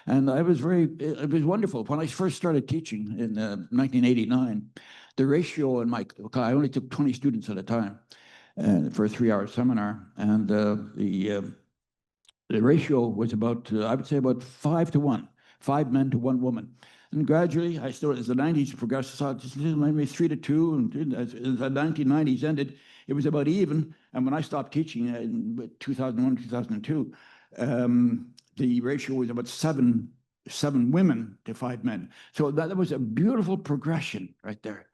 [SPEAKER 2] And it was wonderful. When I first started teaching in 1989, the ratio in I only took 20 students at a time for a 3-hour seminar. And the ratio was about, I would say about 5 to 1, 5 men to 1 woman. And gradually, as the 90s progressed, I saw just maybe 3 to 2. And as the 1990s ended, it was about even. And when I stopped teaching in 2001, 2002, the ratio was about 7 women to 5 men. So that was a beautiful progression right there.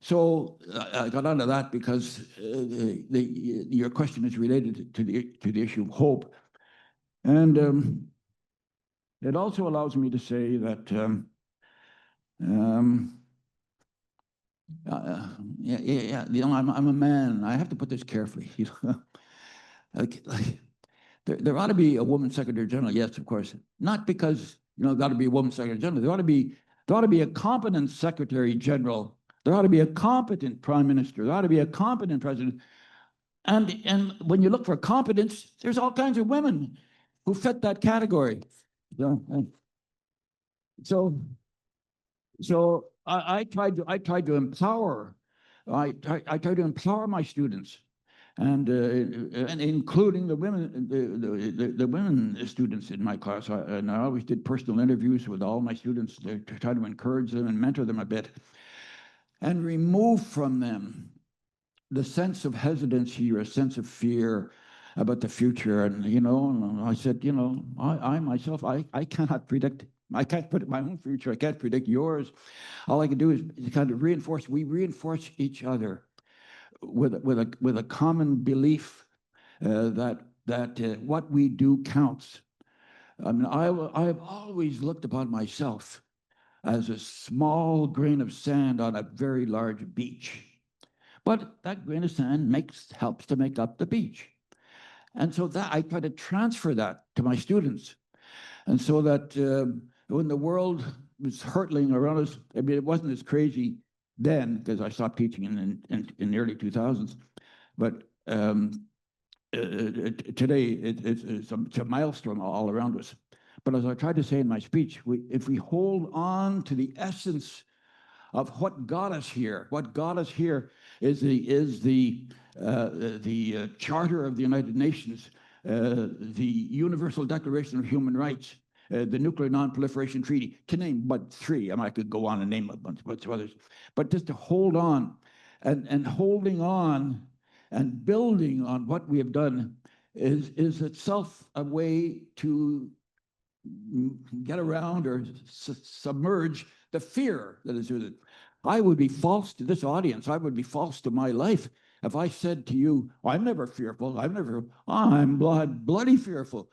[SPEAKER 2] So I got onto that because your question is related to the issue of hope. And it also allows me to say that I'm a man. I have to put this carefully. There ought to be a woman Secretary General. Yes, of course. Not because there ought to be a woman Secretary General. There ought to be a competent Secretary General. There ought to be a competent Prime Minister. There ought to be a competent President. And when you look for competence, there's all kinds of women who fit that category. So I tried to empower. I tried to empower my students, and including the women, the women students in my class. And I always did personal interviews with all my students to try to encourage them and mentor them a bit, and remove from them the sense of hesitancy or a sense of fear about the future. And I said, I myself, I cannot predict. I can't predict my own future. I can't predict yours. All I can do is kind of reinforce. We reinforce each other with a common belief that what we do counts. I mean, I've always looked upon myself as a small grain of sand on a very large beach. but that grain of sand helps to make up the beach. And so that I try to transfer that to my students. And so that when the world was hurtling around us, I mean, it wasn't as crazy then, because I stopped teaching in the early 2000s. But today, it's a maelstrom all around us. But as I tried to say in my speech, if we hold on to the essence of what got us here, is the Charter of the United Nations, the Universal Declaration of Human Rights, the Nuclear Non-Proliferation Treaty, to name but three. I could go on and name a bunch of others. But just to hold on, and holding on and building on what we have done is itself a way to get around or submerge the fear that is with it. I would be false to this audience. I would be false to my life if I said to you, I'm never fearful. I'm bloody fearful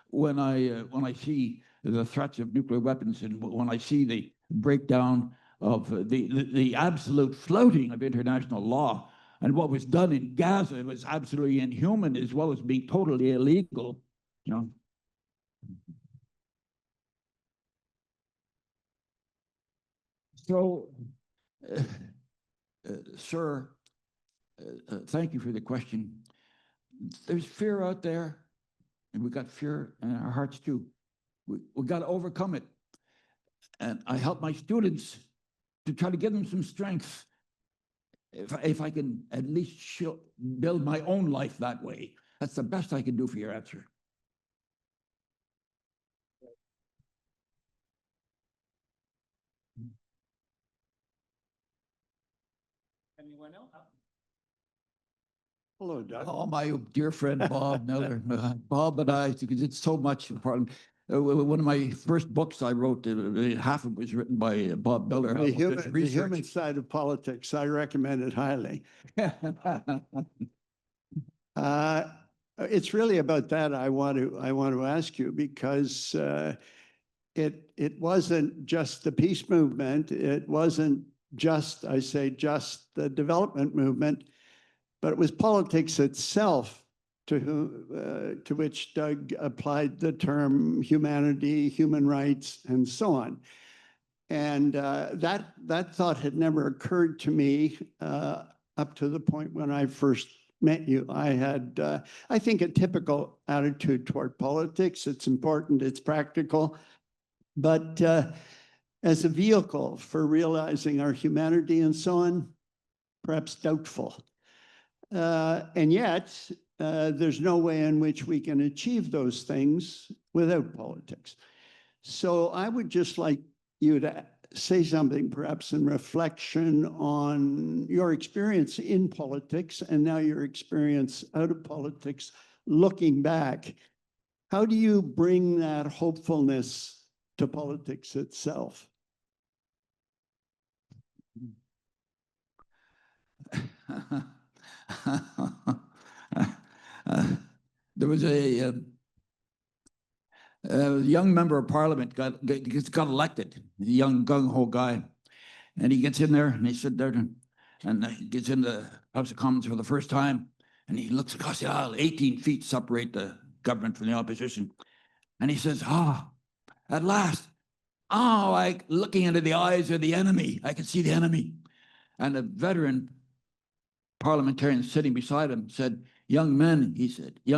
[SPEAKER 2] when I see the threats of nuclear weapons, and when I see the breakdown of the absolute flouting of international law. And what was done in Gaza was absolutely inhuman, as well as being totally illegal. You know. So, sir, thank you for the question. There's fear out there, and we've got fear in our hearts too. We've got to overcome it. And I help my students to try to give them some strength. If I can at least build my own life that way, that's the best I can do for your answer.
[SPEAKER 1] Anyone else?
[SPEAKER 6] Hello, Doug.
[SPEAKER 2] Oh, my dear friend Bob Miller. Bob and I did so much in Parliament. One of my first books I wrote, half of it was written by Bob Miller.
[SPEAKER 7] The human side of politics, I recommend it highly. It's really about that I want to ask you, because it wasn't just the peace movement. It wasn't just the development movement, but it was politics itself to which Doug applied the term humanity, human rights, and so on. And that thought had never occurred to me up to the point when I first met you. I had, I think, a typical attitude toward politics. It's important, it's practical, but as a vehicle for realizing our humanity and so on, perhaps doubtful. And yet, there's no way in which we can achieve those things without politics. So I would just like you to say something, perhaps in reflection on your experience in politics and now your experience out of politics, looking back. How do you bring that hopefulness to politics itself?
[SPEAKER 2] There was a young member of Parliament got elected, a young gung-ho guy, and he gets in there and he sits there and he gets in the House of Commons for the first time, and he looks across the aisle. 18 feet separate the government from the opposition, and he says, at last, looking into the eyes of the enemy, I can see the enemy. And a veteran parliamentarian sitting beside him said, young man, he said, he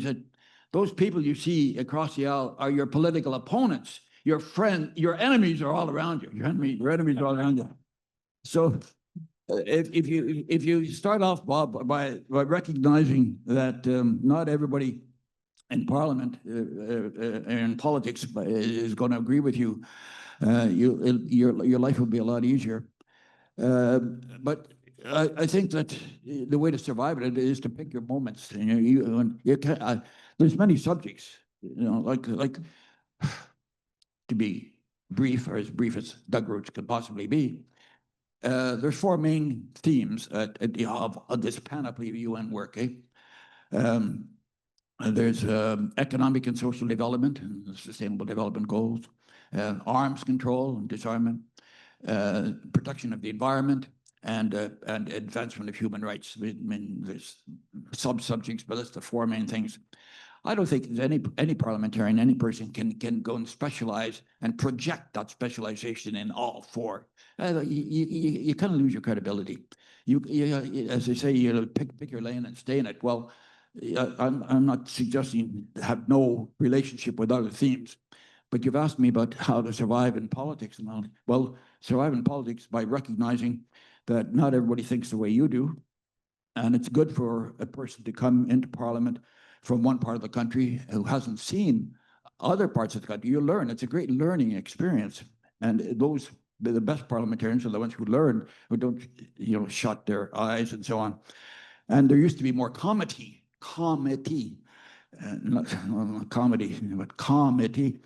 [SPEAKER 2] said, those people you see across the aisle are your political opponents. Your friend, your enemies are all around you. Your enemies are all around you. So if you start off, Bob, by recognizing that not everybody in Parliament and politics is going to agree with you, your life will be a lot easier. But I think that the way to survive it is to pick your moments. There's many subjects, like to be brief, or as brief as Doug Roach could possibly be. There's four main themes of this panoply of UN work. There's economic and social development and sustainable development goals, arms control and disarmament, protection of the environment, and advancement of human rights. I mean, there's sub-subjects, but that's the four main things. I don't think any parliamentarian, any person can go and specialize and project that specialization in all four. You kind of lose your credibility. You as they say, pick your lane and stay in it. Well, I'm not suggesting have no relationship with other themes, but you've asked me about how to survive in politics. And well, survive in politics by recognizing that not everybody thinks the way you do, and it's good for a person to come into Parliament from one part of the country who hasn't seen other parts of the country. You learn. It's a great learning experience. And the best parliamentarians are the ones who learn, who don't, shut their eyes and so on. And there used to be more comity, not comedy, but comity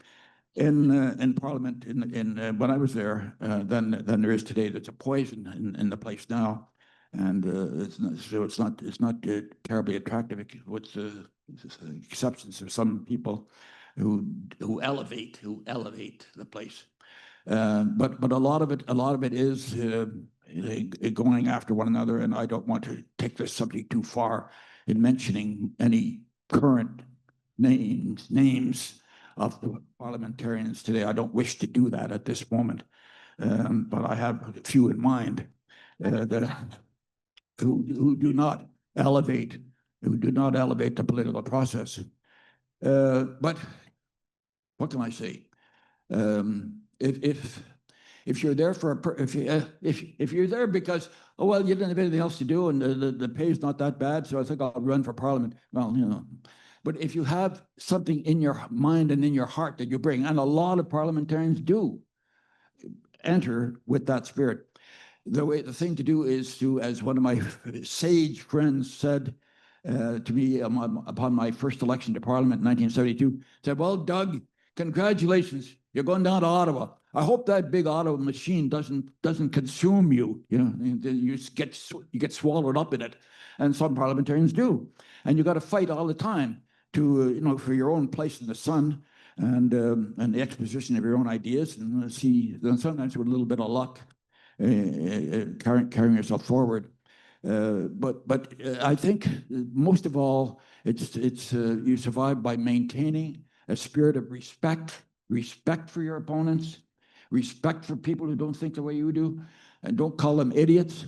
[SPEAKER 2] in Parliament when I was there than there is today. There's a poison in the place now. And it's not terribly attractive, with the exceptions of some people who elevate the place. But a lot of it is going after one another, and I don't want to take this subject too far in mentioning any current names of parliamentarians today. I don't wish to do that at this moment, but I have a few in mind who do not elevate the political process. But what can I say? If you're there if you're there because, oh well, you didn't have anything else to do and the pay's not that bad, so I think I'll run for Parliament. Well, but if you have something in your mind and in your heart that you bring, and a lot of parliamentarians do enter with that spirit. The thing to do is to, as one of my sage friends said to me upon my first election to Parliament in 1972, said, "Well, Doug, congratulations, you're going down to Ottawa. I hope that big Ottawa machine doesn't consume you. You get swallowed up in it." And some parliamentarians do, and you got to fight all the time to for your own place in the sun and the exposition of your own ideas, and then sometimes with a little bit of luck. Carrying yourself forward, but I think most of all, it's you survive by maintaining a spirit of respect for your opponents, respect for people who don't think the way you do, and don't call them idiots,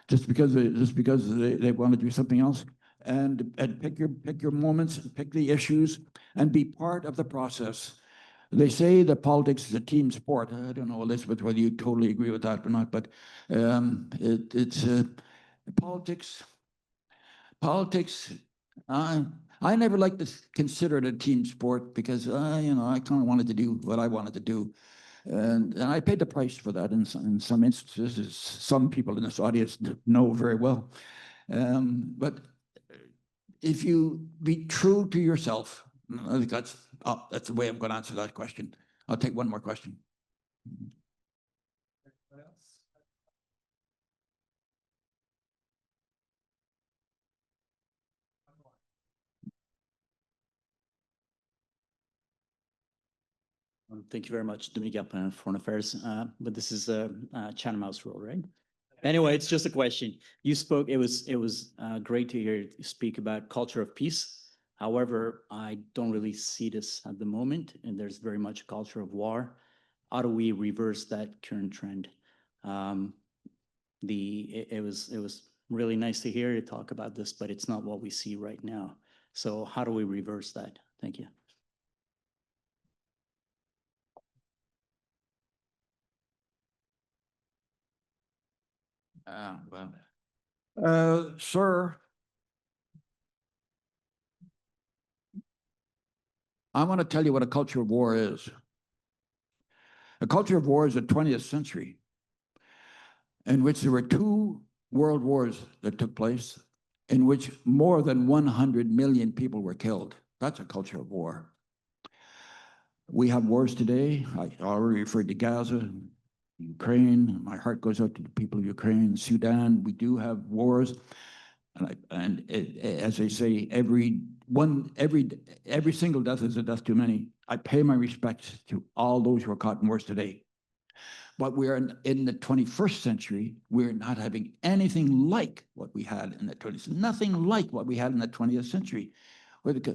[SPEAKER 2] just because they want to do something else, and pick your moments, pick the issues, and be part of the process. They say that politics is a team sport. I don't know, Elizabeth, whether you totally agree with that or not, but it's politics. I never like to consider it a team sport because I kind of wanted to do what I wanted to do, and I paid the price for that in some instances, as some people in this audience know very well. But if you be true to yourself, I think that's the way I'm going to answer that question. I'll take one more question.
[SPEAKER 8] Thank you very much, Dominique Gapin, Foreign Affairs. But this is a Chatham House rule, right? Anyway, it's just a question. You spoke. It was great to hear you speak about culture of peace. However, I don't really see this at the moment, and there's very much a culture of war. How do we reverse that current trend? It was really nice to hear you talk about this, but it's not what we see right now. So how do we reverse that? Thank you.
[SPEAKER 2] Sir, I want to tell you what a culture of war is. A culture of war is the 20th century, in which there were 2 world wars that took place, in which more than 100 million people were killed. That's a culture of war. We have wars today. I already referred to Gaza, Ukraine. My heart goes out to the people of Ukraine, Sudan. We do have wars, and as they say, every single death is a death too many. I pay my respects to all those who are caught in wars today. But we're in the 21st century, we're not having anything like what we had in the 20th, nothing like what we had in the 20th century. Where the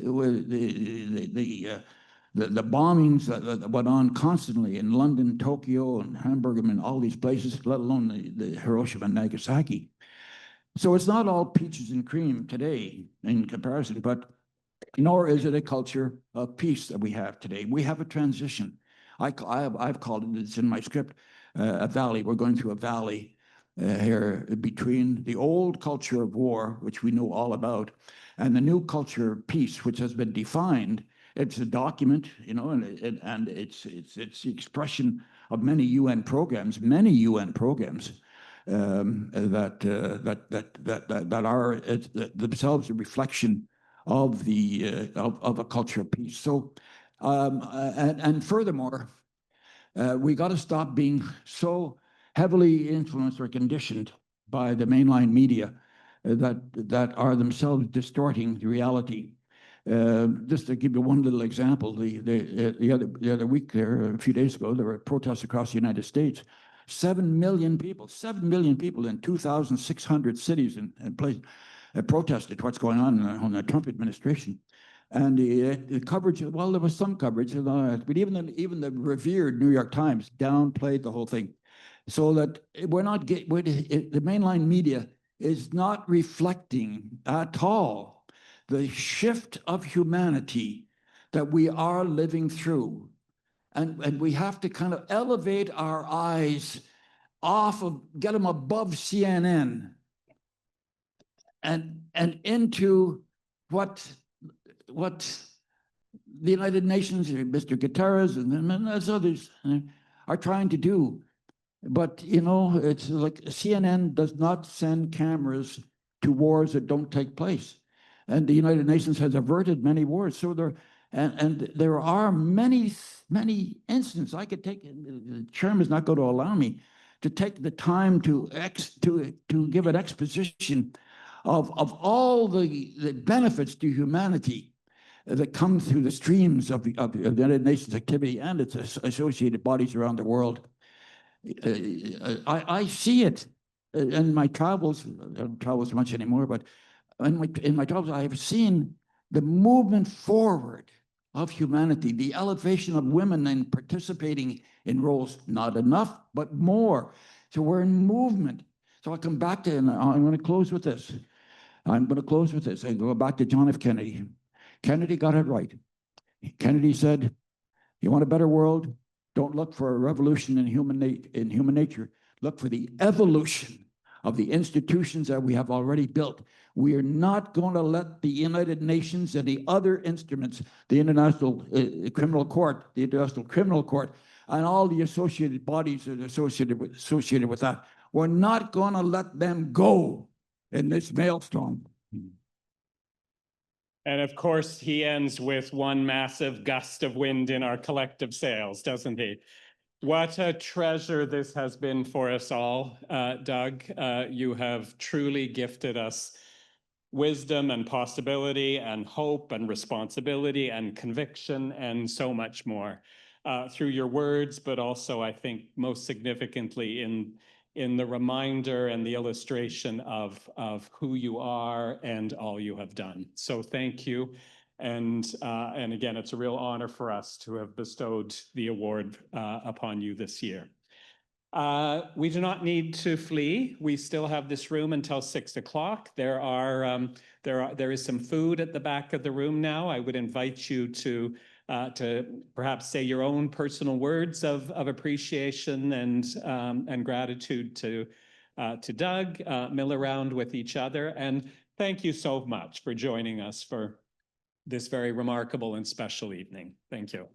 [SPEAKER 2] bombings that went on constantly in London, Tokyo, and Hamburg, and all these places, let alone the Hiroshima and Nagasaki. So it's not all peaches and cream today in comparison, but nor is it a culture of peace that we have today. We have a transition. I've called it, it's in my script, a valley. We're going through a valley here between the old culture of war, which we know all about, and the new culture of peace, which has been defined. It's a document, you know, and it's the expression of many UN programs that are themselves a reflection of a culture of peace. So, and furthermore, we got to stop being so heavily influenced or conditioned by the mainline media that are themselves distorting the reality. Just to give you one little example, the other week there, a few days ago, there were protests across the United States. 7 million people in 2,600 cities and places protested what's going on the Trump administration. And the coverage, well, there was some coverage, but even the revered New York Times downplayed the whole thing. So that the mainline media is not reflecting at all the shift of humanity that we are living through. And we have to kind of elevate our eyes get them above CNN and into what the United Nations, Mr. Guterres and others are trying to do. But, you know, it's like CNN does not send cameras to wars that don't take place. And the United Nations has averted many wars. So there are many instances. I could take, the chairman is not going to allow me to take the time to give an exposition of all the benefits to humanity that come through the streams of the United Nations activity and its associated bodies around the world. I see it in my travels. I don't travel so much anymore, but in my travels, I have seen the movement forward of humanity, the elevation of women and participating in roles, not enough, but more. So we're in movement. So I come back to, and I'm going to close with this. I go back to John F. Kennedy. Kennedy got it right. Kennedy said, you want a better world? Don't look for a revolution in human nature. Look for the evolution of the institutions that we have already built. We are not going to let the United Nations and the other instruments, the International Criminal Court, the International Criminal Court, and all the associated bodies that are associated with that, we're not going to let them go in this maelstrom.
[SPEAKER 1] And of course, he ends with one massive gust of wind in our collective sails, doesn't he? What a treasure this has been for us all, Doug. You have truly gifted us wisdom and possibility and hope and responsibility and conviction and so much more through your words, but also, I think, most significantly in the reminder and the illustration of who you are and all you have done. So thank you. And again, it's a real honor for us to have bestowed the award upon you this year. We do not need to flee. We still have this room until 6 o'clock. There is some food at the back of the room now. I would invite you to perhaps say your own personal words of appreciation and gratitude to Doug, mill around with each other. And thank you so much for joining us for this very remarkable and special evening. Thank you.